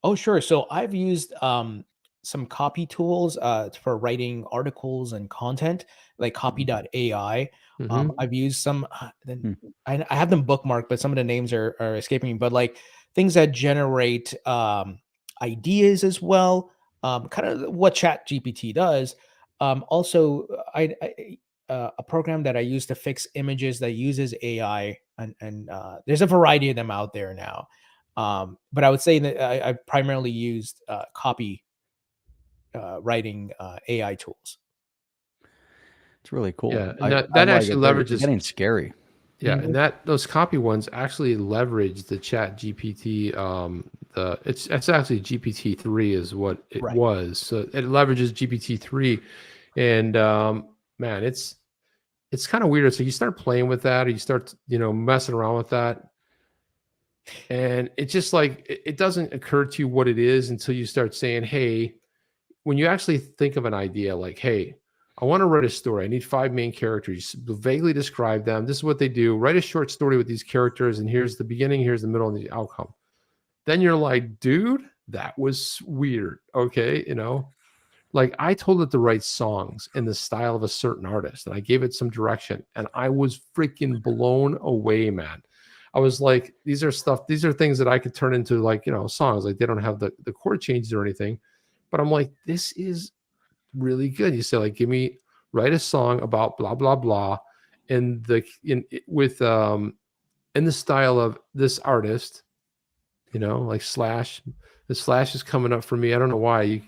Oh, sure. So I've used some copy tools for writing articles and content, like copy.ai. Mhm. I've used some, I have them bookmarked, but some of the names are escaping me. But like things that generate ideas as well, kind of what Chat GPT does. Also, a program that I use to fix images that uses AI, and there's a variety of them out there now. But I would say that I've primarily used copy writing AI tools. It's really cool. Yeah, and I that like actually it. They're leverages- getting scary. Yeah, Mhm. and those copy ones actually leverage the Chat GPT. It's actually GPT-3 is what it Right. was. So it leverages GPT-3, and man, it's kind of weird. So you start playing with that, or you start messing around with that, and it's just like it doesn't occur to you what it is until you start saying, "Hey, when you actually think of an idea like, hey, I want to write a story. I need 5 main characters. Vaguely describe them. This is what they do. Write a short story with these characters, and here's the beginning, here's the middle, and the outcome. Then you're like, dude, that was weird. Okay, like I told it to write songs in the style of a certain artist, and I gave it some direction, and I was freaking blown away, man. I was like, these are things that I could turn into like, songs. Like they don't have the chord changes or anything, but I'm like, this is really good. You say like, write a song about blah blah blah, in the style of this artist, like Slash. The Slash is coming up for me. I don't know why.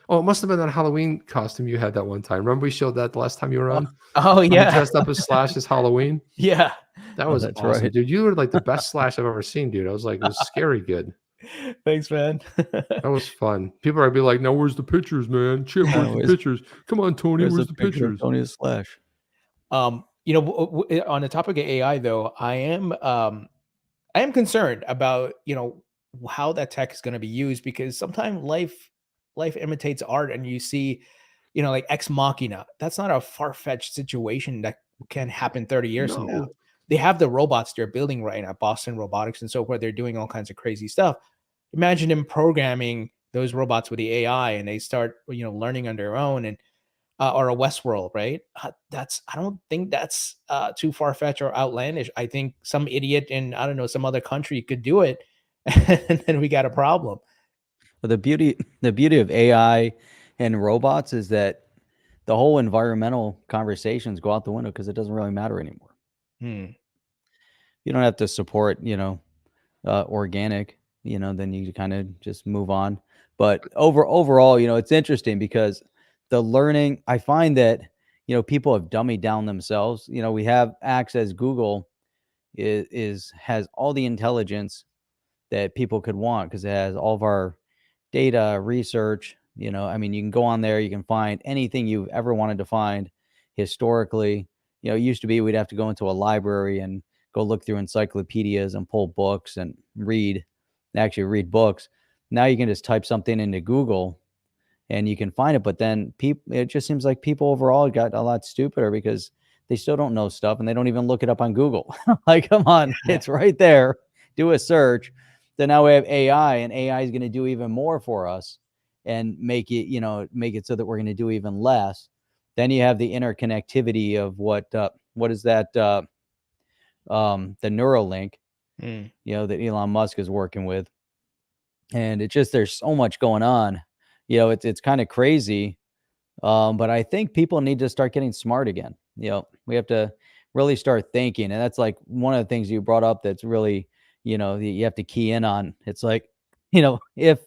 Oh, it must have been that Halloween costume you had that one time. Remember we showed that the last time you were on? Oh You yeah. dressed up as Slash as Halloween. Yeah. That was that's awesome, right. dude. You were like the best Slash I've ever seen, dude. I was like, it was scary good. Thanks, man. That was fun. People are be like, "No, where's the pictures, man? Chip, where's the pictures? Come on, Tony, where's the picture of pictures?" Tony the Slash? On the topic of AI though, I am concerned about, how that tech is going to be used, because sometimes life imitates art, and you see, like Ex Machina. That's not a far-fetched situation that can happen 30 years from now. No. They have the robots they're building right now, Boston Robotics and so forth. They're doing all kinds of crazy stuff. Imagine them programming those robots with the AI, and they start, learning on their own, and or a Westworld, right? I don't think that's too far-fetched or outlandish. I think some idiot in, I don't know, some other country could do it, and then we got a problem. But the beauty of AI and robots is that the whole environmental conversations go out the window because it doesn't really matter anymore. You don't have to support, organic, then you kind of just move on. But overall, it's interesting because the learning, I find that, people have dummied down themselves. We have access. Google has all the intelligence that people could want because it has all of our data, research. I mean, you can go on there, you can find anything you've ever wanted to find historically. It used to be we'd have to go into a library and go look through encyclopedias and pull books and actually read books. Now you can just type something into Google and you can find it. But then it just seems like people overall got a lot stupider because they still don't know stuff and they don't even look it up on Google. Like, come on, it's right there. Do a search. So now we have AI, and AI is going to do even more for us and make it so that we're going to do even less. Then you have the interconnectivity of what is that? The Neuralink, that Elon Musk is working with. And there's so much going on. It's kind of crazy. But I think people need to start getting smart again. We have to really start thinking. And that's like one of the things you brought up that's really, you have to key in on. It's like, if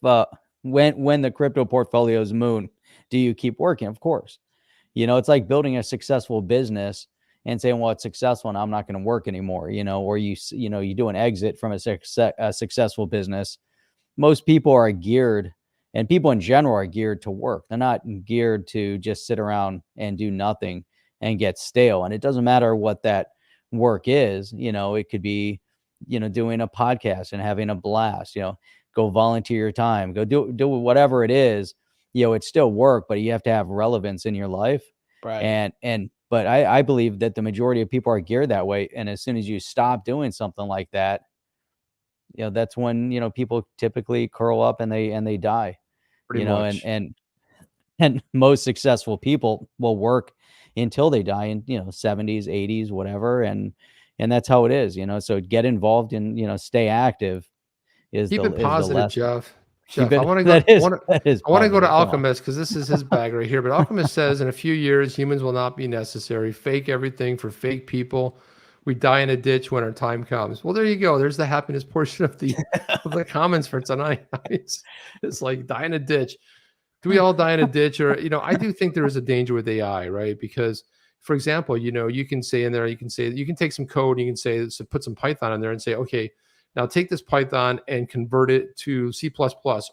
when the crypto portfolios moon, do you keep working? Of course. It's like building a successful business and saying, well, it's successful and I'm not going to work anymore, or you do an exit from a successful business. Most people are geared, and people in general are geared to work. They're not geared to just sit around and do nothing and get stale. And it doesn't matter what that work is. It could be, doing a podcast and having a blast, go volunteer your time, go do whatever it is. It's still work, but you have to have relevance in your life. Right. But I believe that the majority of people are geared that way. And as soon as you stop doing something like that, that's when, people typically curl up and they die. Pretty much. And most successful people will work until they die in 70s, 80s, whatever, and that's how it is. So get involved and stay active is Keep it positive, lesson. Jeff, I want to go. I want to go to Come on. Alchemist because this is his bag right here. But Alchemist says in a few years, humans will not be necessary. Fake everything for fake people. We die in a ditch when our time comes. Well, there you go. There's the happiness portion of the comments for tonight. It's like die in a ditch. Do we all die in a ditch? Or I do think there is a danger with AI, right? Because, for example, you can say in there, you can take some code, and you can say, so put some Python in there and say, okay, now take this Python and convert it to C++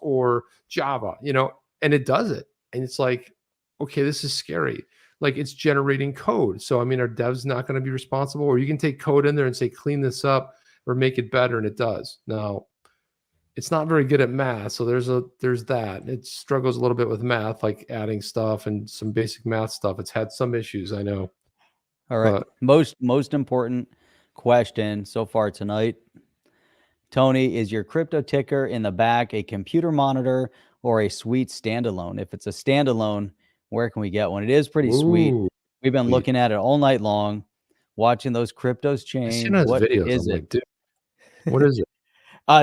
or Java, and it does it. And it's like, okay, this is scary. Like it's generating code. So, I mean, are devs not going to be responsible? Or you can take code in there and say, clean this up or make it better. And it does. Now, it's not very good at math. So there's that. It struggles a little bit with math, like adding stuff and some basic math stuff. It's had some issues, I know. All right. But Most important question so far tonight. Tony, is your crypto ticker in the back a computer monitor or a sweet standalone? If it's a standalone, where can we get one? It is pretty sweet. ooh, We've been sweet. looking at it all night long, watching those cryptos I seen change. his What videos. is I'm it? like, dude, what is it?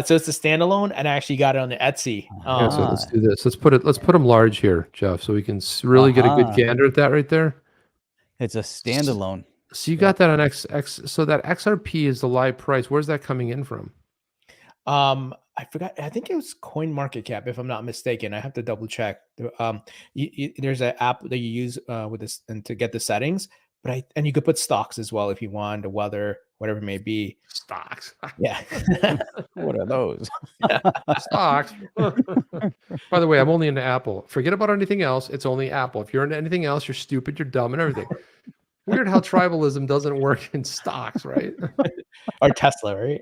So it's a standalone, and I actually got it on the Etsy. Yeah, so let's do this. Let's put them large here, Jeff, so we can really get a good gander at that right there. It's a standalone. So you got that on X. So that XRP is the live price. Where's that coming in from? I forgot. I think it was Coin Market Cap, if I'm not mistaken. I have to double check. There's an app that you use with this and to get the settings, but and you could put stocks as well if you want, the weather, whatever it may be. Stocks. Yeah. What are those? Stocks. By the way, I'm only into Apple. Forget about anything else. It's only Apple. If you're into anything else, you're stupid, you're dumb, and everything. Weird how tribalism doesn't work in stocks, right? Or Tesla, right?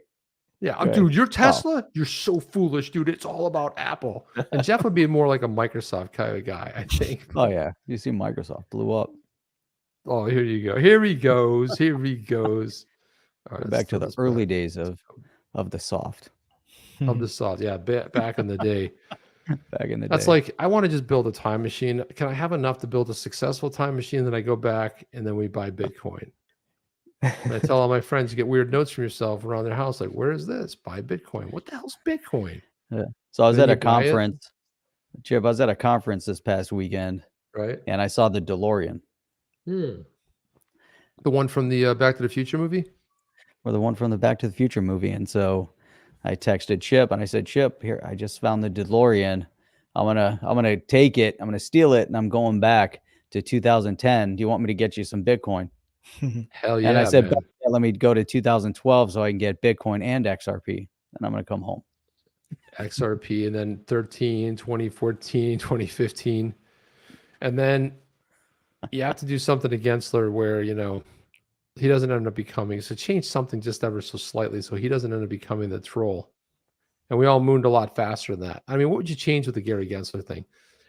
Yeah, Right. dude, you're Tesla. You're so foolish, dude. It's all about Apple. And Jeff would be more like a Microsoft kind of guy, I think. Oh yeah, you see Microsoft blew up. Oh, here you go. Here he goes. Here he goes. All right, Go let's back to throw the this early back. days of the soft Of the sauce. Yeah, back in the day. back in the That's day. like, I want to just build a time machine. Can I have enough to build a successful time machine? Then I go back and then we buy Bitcoin. And I tell all my friends, you get weird notes from yourself around their house. Like, where is this? Buy Bitcoin. What the hell's Bitcoin? Yeah. So I was Then at a you buy it? conference. Chip, I was at a conference this past weekend Right? and I saw the DeLorean, The one from the Back to the Future movie? or the one from the Back to the Future movie. And so I texted Chip and I said, Chip, here, I just found the DeLorean. I'm gonna take it, I'm gonna steal it, and I'm going back to 2010. Do you want me to get you some Bitcoin? Hell yeah, And I said, man. "Better yet, let me go to 2012 so I can get Bitcoin and XRP. And I'm gonna come home. XRP, and then 13, 2014, 2015. And then you have to do something to Gensler where, he doesn't end up becoming, so change something just ever so slightly so he doesn't end up becoming the troll. And we all mooned a lot faster than that. I mean, what would you change with the Gary Gensler thing?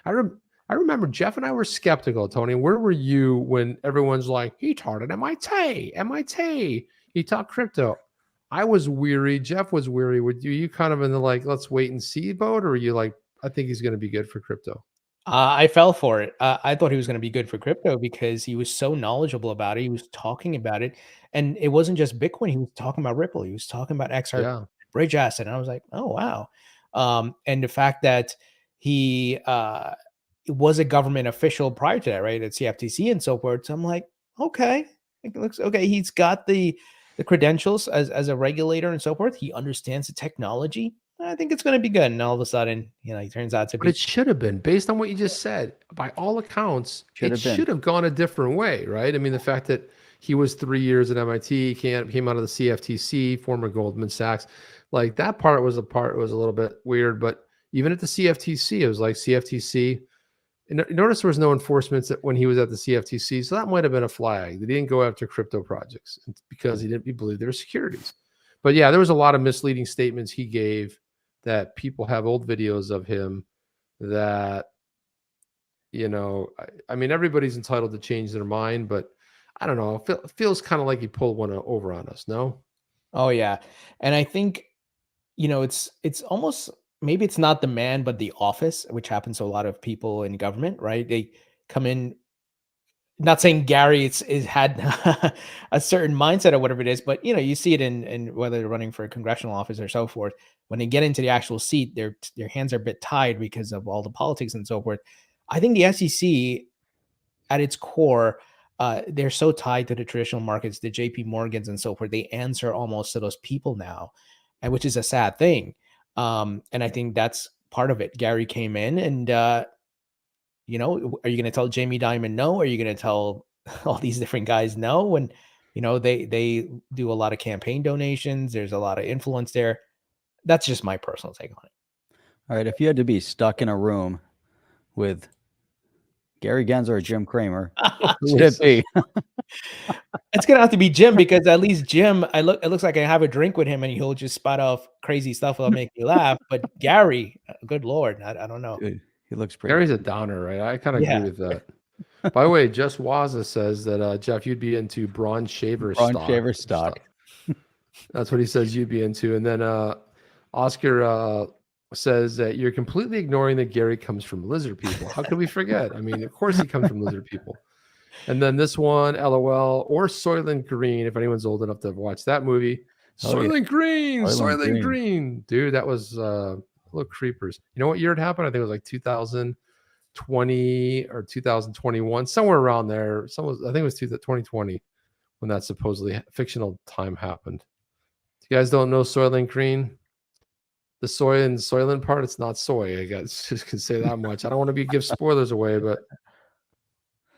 I remember Jeff and I were skeptical, Tony. Where were you when everyone's like, he taught at MIT, he taught crypto? I was weary. Jeff was weary. Were you kind of in the like, let's wait and see boat, or were you like, I think he's going to be good for crypto? I fell for it. I thought he was going to be good for crypto because he was so knowledgeable about it. He was talking about it, and it wasn't just Bitcoin. He was talking about Ripple. He was talking about XRP, Yeah. Bridge Asset, and I was like, oh wow. And the fact that he was a government official prior to that, right, at CFTC and so forth. So I'm like, okay, it looks okay. He's got the credentials as a regulator and so forth. He understands the technology. I think it's going to be good. And all of a sudden, he turns out to But be. it should have been, based on what you just said, by all accounts, Should it have been. should have gone a different way, right? I mean, the fact that he was 3 years at MIT, came out of the CFTC, former Goldman Sachs, like that part was a little bit weird. But even at the CFTC, it was like CFTC. And notice there was no enforcement when he was at the CFTC, so that might have been a flag. They didn't go after crypto projects because he believed they were securities. But yeah, there was a lot of misleading statements he gave that people have old videos of him that, I mean, everybody's entitled to change their mind, but I don't know. It feels kind of like he pulled one over on us. No? Oh yeah. And I think, it's almost, maybe it's not the man, but the office, which happens to a lot of people in government, right? They come in, not saying Gary is had a certain mindset or whatever it is, but you see it in whether they're running for a congressional office or so forth. When they get into the actual seat, their hands are a bit tied because of all the politics and so forth. I think the SEC at its core, they're so tied to the traditional markets, the JP Morgans and so forth. They answer almost to those people now, and which is a sad thing. And I think that's part of it. Gary came in and, are you going to tell Jamie Dimon no? Are you going to tell all these different guys no? When, they do a lot of campaign donations. There's a lot of influence there. That's just my personal take on it. All right. If you had to be stuck in a room with Gary Gensler or Jim Cramer? Oh, Who would it be? It's gonna have to be Jim, because at least Jim, it looks like I have a drink with him and he'll just spout off crazy stuff that'll make me laugh. But Gary, good Lord, I don't know. Dude, he looks pretty. Gary's a downer, right? I kind of Yeah. agree with that. By the way, Just Waza says that Jeff, you'd be into bronze shaver Bronze stock. shaver stock. That's what he says you'd be into. And then Oscar says that you're completely ignoring that Gary comes from lizard people. How could we forget? I mean, of course he comes from lizard people. And then this one, LOL, or Soylent Green, if anyone's old enough to watch that movie. Oh, yeah. Soylent Green, Soylent Soylent Green. Green. Dude, that was little creepers. You know what year it happened? I think it was like 2020 or 2021, somewhere around there. I think it was 2020 when that supposedly fictional time happened. If you guys don't know Soylent Green, the soy and Soylent part, it's not soy. I guess just can say that much. I don't want to give spoilers away, but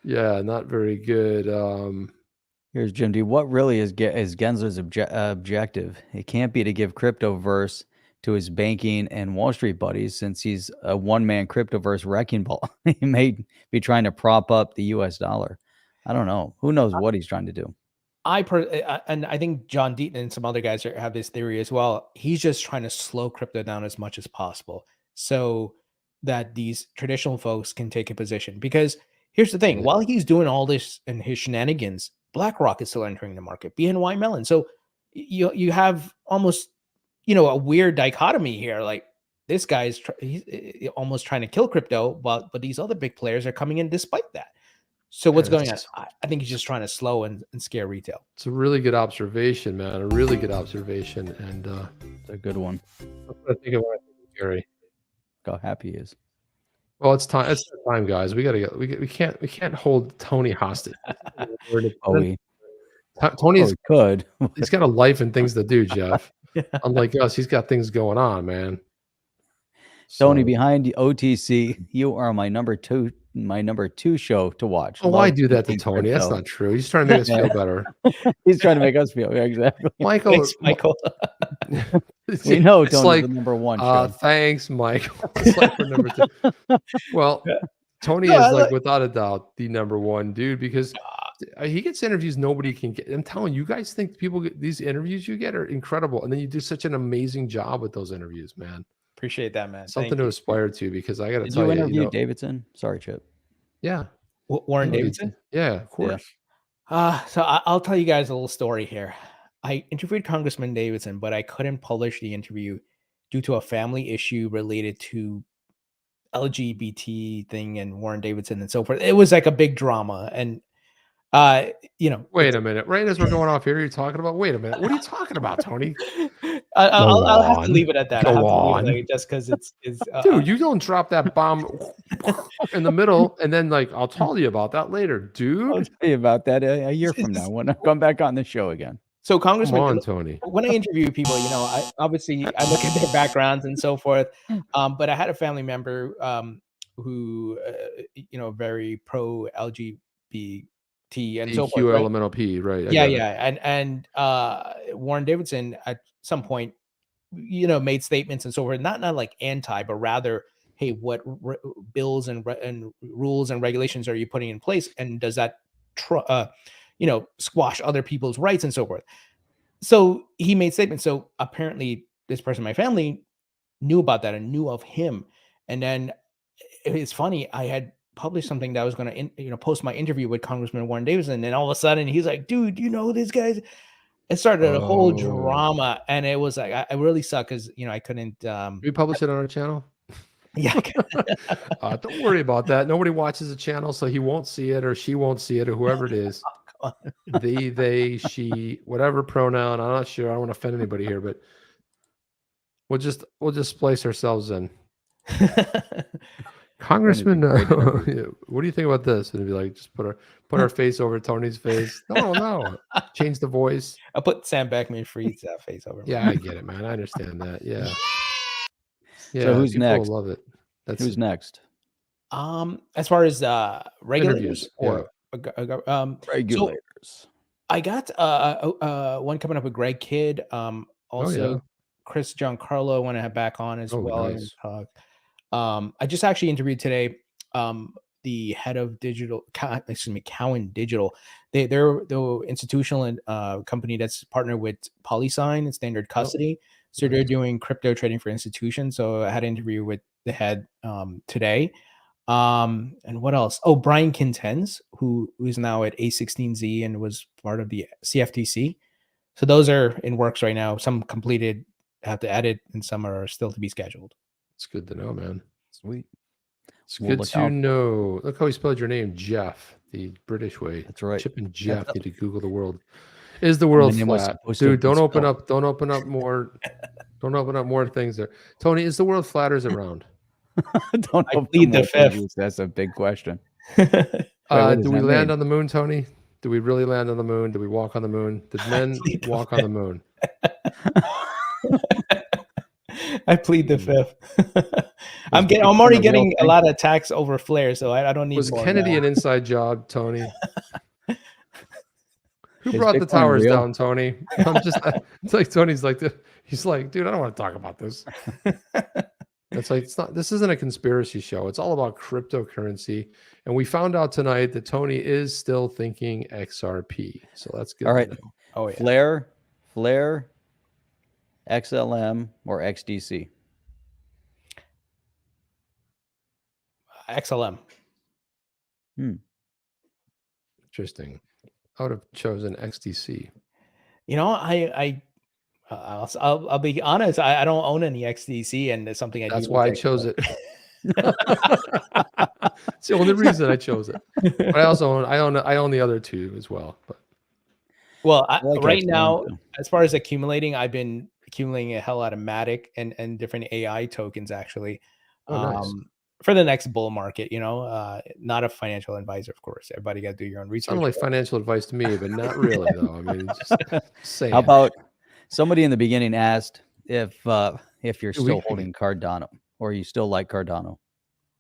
yeah, not very good. Here's Jim D. What really is Gensler's objective? It can't be to give cryptoverse to his banking and Wall Street buddies, since he's a one-man cryptoverse wrecking ball. He may be trying to prop up the U.S. dollar. I don't know. Who knows what he's trying to do? And I think John Deaton and some other guys have this theory as well. He's just trying to slow crypto down as much as possible so that these traditional folks can take a position. Because here's the thing: Yeah. while he's doing all this and his shenanigans, BlackRock is still entering the market, BNY Mellon. So you have almost, a weird dichotomy here. Like, this guy's he's almost trying to kill crypto, but these other big players are coming in despite that. So what's going on? I think he's just trying to slow and scare retail. It's a really good observation, man. A really good observation, and It's a good one. that's what I think of when I think of Gary. Look how happy he is. Well, it's time. It's time, guys. We gotta get. We can't hold Tony hostage. Oh, Tony's he could. he's got a life and things to do, Jeff. Unlike us, he's got things going on, man. Tony, So- behind the OTC, you are my number two show to watch. Oh, why Love do that to eating Tony? That's crypto. not true. He's trying to make us feel better. He's trying to make us feel exactly. Michael, Thanks, Michael. We know it's Tony's like, the number one show. thanks, Michael. It's like we're number two. Well, Tony No, is like without a doubt the number one dude, because he gets interviews nobody can get. I'm telling you, guys think people get these interviews you get are incredible, and then you do such an amazing job with those interviews, man. Appreciate that, man. Something Thank to you. aspire to, because I got to Did tell you you, interview Davidson? Sorry, Chip. yeah, Warren Davidson. yeah, of course. So I'll tell you guys a little story here. I interviewed Congressman Davidson, but I couldn't publish the interview due to a family issue related to LGBT thing and Warren Davidson and so forth. It was like a big drama. And, Wait a minute. Right as we're going off here, you're talking about, wait a minute. What are you talking about, Tony? I'll have to on. leave it at that. Go I'll have to leave on. it, like, just because it's Dude, you don't drop that bomb in the middle and then I'll tell you about that later, I'll dude. tell you about that a year from now when I come back on the show again. so Come Congressman. on, Tony. When I interview people, I obviously I look at their backgrounds and so forth. But I had a family member who, very pro LGBT and so forth. EQ Right? elemental P, right? I Yeah, get it. yeah, and Warren Davidson at some point, made statements and so forth, not like anti, but rather, hey, what bills and rules and regulations are you putting in place, and does that squash other people's rights and so forth? So he made statements. So apparently, this person in my family knew about that and knew of him, and then it's funny. I had published something that I was going to, post my interview with Congressman Warren Davidson, and all of a sudden he's like, "Dude, this guy's." It started a whole drama, and it was like I really suck because I couldn't. We publish it on our channel. Yeah, Don't worry about that. Nobody watches the channel, so he won't see it, or she won't see it, or whoever it is. They, she, whatever pronoun. I'm not sure. I don't want to offend anybody here, but we'll just splice ourselves in. Congressman, what do you think about this? And it'd be like, just put our face over Tony's face. No. Change the voice. I'll put Sam Beckman-Fried's face over. Yeah, I get it, man. I understand that. Yeah. Yeah. So who's people next? Love it. That's Who's next? As far as regulators Interviews, or Regulators. I got one coming up with Greg Kidd. Also, yeah. Chris Giancarlo I want to have back on as well. Nice. I just actually interviewed today the head of Cowen Digital. They're the institutional and company that's partnered with PolySign and Standard Custody. So they're doing crypto trading for institutions. So I had an interview with the head today. And what else? Oh, Brian Contends, who is now at A16Z and was part of the CFTC. So those are in works right now. Some completed, have to edit, and some are still to be scheduled. It's good to know, man. Sweet. It's We'll good look to out. know. Look how he spelled your name, Jeff, the British way. That's right. Chip and That's Jeff up. need to Google the world. Is the world name was flat? supposed to have Dude, been don't open spelled. up. Don't open up more. Don't open up more things there. Tony, is the world flat or is it round? Don't I open plead the more fifth. pages. That's a big question. Wait, what does Do we that land mean? on the moon, Tony? Do we really land on the moon? Do we walk on the moon? Did men plead the walk on the moon? I plead the fifth. I'm Bigfoot already a real getting a thing? lot of attacks over Flare, so I don't need Was more. Kennedy now. an inside job, Tony? Who Is brought the Bitcoin towers real? down, Tony? I'm just it's like Tony's like he's like, dude, I don't want to talk about this. It's like, it's not, this isn't a conspiracy show. It's all about cryptocurrency. And we found out tonight that Tony is still thinking XRP. So that's good. All right. To know. Oh yeah. Flare, XLM, or XDC? XLM. Interesting. I would have chosen XDC. You know, I'll be honest. I don't own any XDC, and it's something I. That's do why I like chose it. It's the only reason I chose it. But I also own the other two as well. But Well, I like right XLM now, too. as far as accumulating, I've been accumulating a hell out of Matic and different AI tokens actually. nice. For the next bull market, not a financial advisor, of course. Everybody got to do your own research. Sounded like financial advice to me, but not really though. I mean, just saying. How about somebody in the beginning asked if you're Dude, still holding Cardano or you still like Cardano?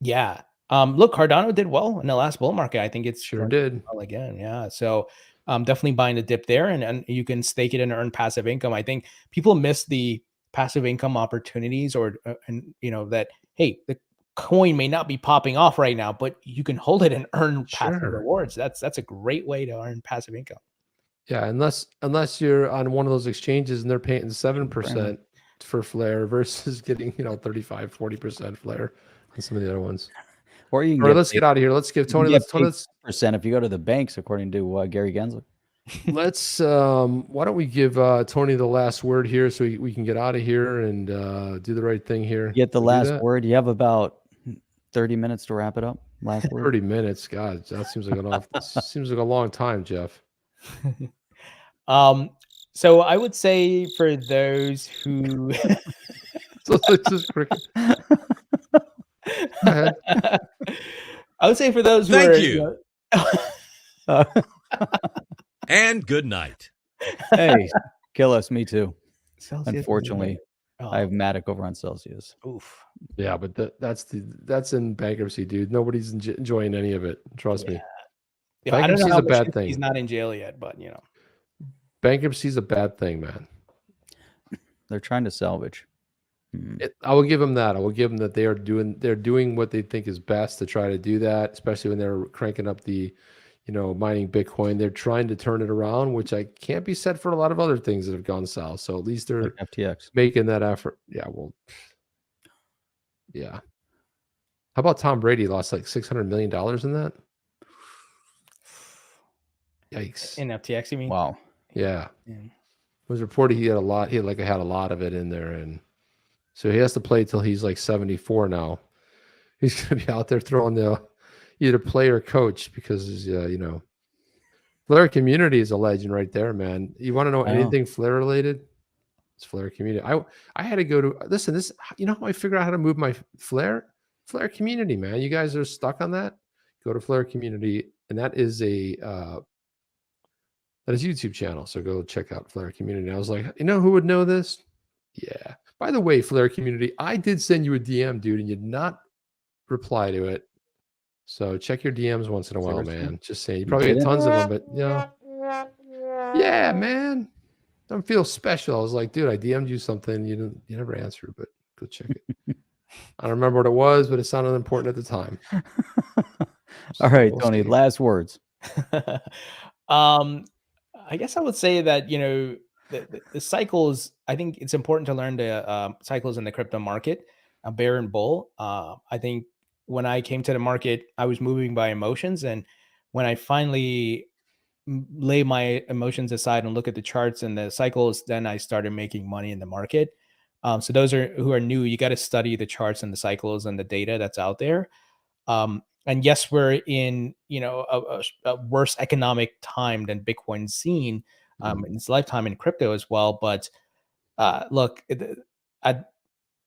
Yeah. Look, Cardano did well in the last bull market. I think it's Sure did. well again. Yeah. So definitely buying a dip there, and you can stake it and earn passive income. I think people miss the passive income opportunities, or that hey, the coin may not be popping off right now, but you can hold it and earn passive Sure. rewards. That's a great way to earn passive income. Yeah, unless you're on one of those exchanges and they're paying 7% for Flare versus getting 35, 40% Flare on some of the other ones. Or you can let's get out of here. Let's give Tony. Let's percent if you go to the banks, according to Gary Gensler. Let's why don't we give Tony the last word here so we can get out of here and do the right thing here. Get the last word. You have about 30 minutes to wrap it up. Last word. 30 minutes. God, that seems like seems like a long time, Jeff. So I would say for those who So it's just cricket. Go ahead. I would say for those who Thank are, you. And good night. Hey, kill us. Me too. Celsius, Unfortunately, I have Matic over on Celsius. Oof. Yeah, but that's in bankruptcy, dude. Nobody's enjoying any of it. Trust me. Yeah, I don't know Bankruptcy is how a bad much thing. He's not in jail yet, but Bankruptcy is a bad thing, man. They're trying to salvage. I will give them that. I will give them that they're doing what they think is best to try to do that, especially when they're cranking up the, mining Bitcoin. They're trying to turn it around, which I can't be said for a lot of other things that have gone south. So at least they're Like FTX. making that effort. Yeah, well, yeah. How about Tom Brady lost like $600 million in that? Yikes. in FTX, you mean? Wow. Yeah. It was reported he had a lot. He had a lot of it in there, and so he has to play till he's like 74 now. He's gonna be out there throwing the either play or coach because Flare community is a legend right there, man. You want to know anything Flare related? It's Flare community. I had to go to listen. This how I figure out how to move my Flare community, man. You guys are stuck on that. Go to Flare community, and that is a YouTube channel. So go check out Flare community. And I was like, who would know this? Yeah. By the way, Flare community, I did send you a DM, dude, and you did not reply to it. So check your DMs once in a while, man. Just saying. You probably get tons of them, but yeah, man. Don't feel special. I was like, dude, I DM'd you something. You never answered, but go check it. I don't remember what it was, but it sounded important at the time. All right, We'll Tony, see. last words. I guess I would say that the cycles. I think it's important to learn the cycles in the crypto market, bear and bull. I think when I came to the market, I was moving by emotions, and when I finally lay my emotions aside and look at the charts and the cycles, then I started making money in the market. So those who are new, you got to study the charts and the cycles and the data that's out there. And yes, we're in a worse economic time than Bitcoin's seen in its lifetime in crypto as well. But look,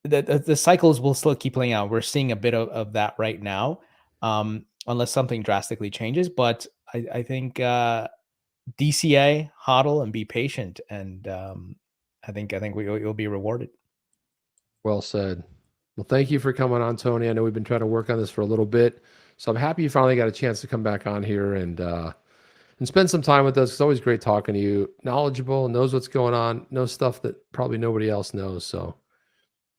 the cycles will still keep playing out. We're seeing a bit of that right now, unless something drastically changes. But I think DCA, hodl, and be patient, and I think you'll be rewarded. Well said. Well, thank you for coming on, Tony. I know we've been trying to work on this for a little bit, so I'm happy you finally got a chance to come back on here and spend some time with us. It's always great talking to you. Knowledgeable, knows what's going on, knows stuff that probably nobody else knows. So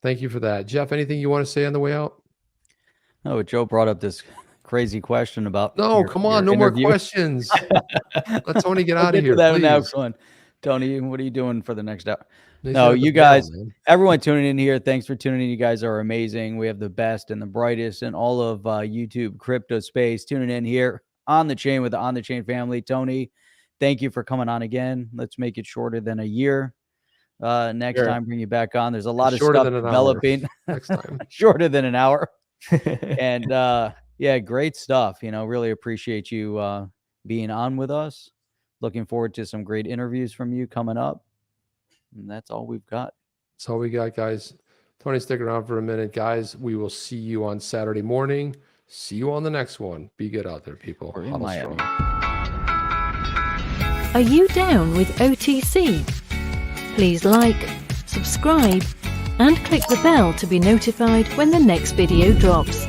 thank you for that. Jeff, anything you want to say on the way out? Oh, Joe brought up this crazy question about No, come on, no more questions. Let Tony get out of here, that please. next one. Tony, what are you doing for the next hour? They No, said the you bell, guys, man. everyone tuning in here, thanks for tuning in. You guys are amazing. We have the best and the brightest in all of YouTube crypto space tuning in here on the chain with the On the Chain family. Tony, thank you for coming on again. Let's make it shorter than a year. Next Sure. time, bring you back on. There's a lot of Shorter stuff than an hour developing. next time. Shorter than an hour. And yeah, great stuff. Really appreciate you being on with us. Looking forward to some great interviews from you coming up. And that's all we've got. That's all we got, guys. Tony, stick around for a minute, guys. We will see you on Saturday morning. See you on the next one. Be good out there, people. Or in Huddle Miami. strong. Are you down with OTC? Please like, subscribe, and click the bell to be notified when the next video drops.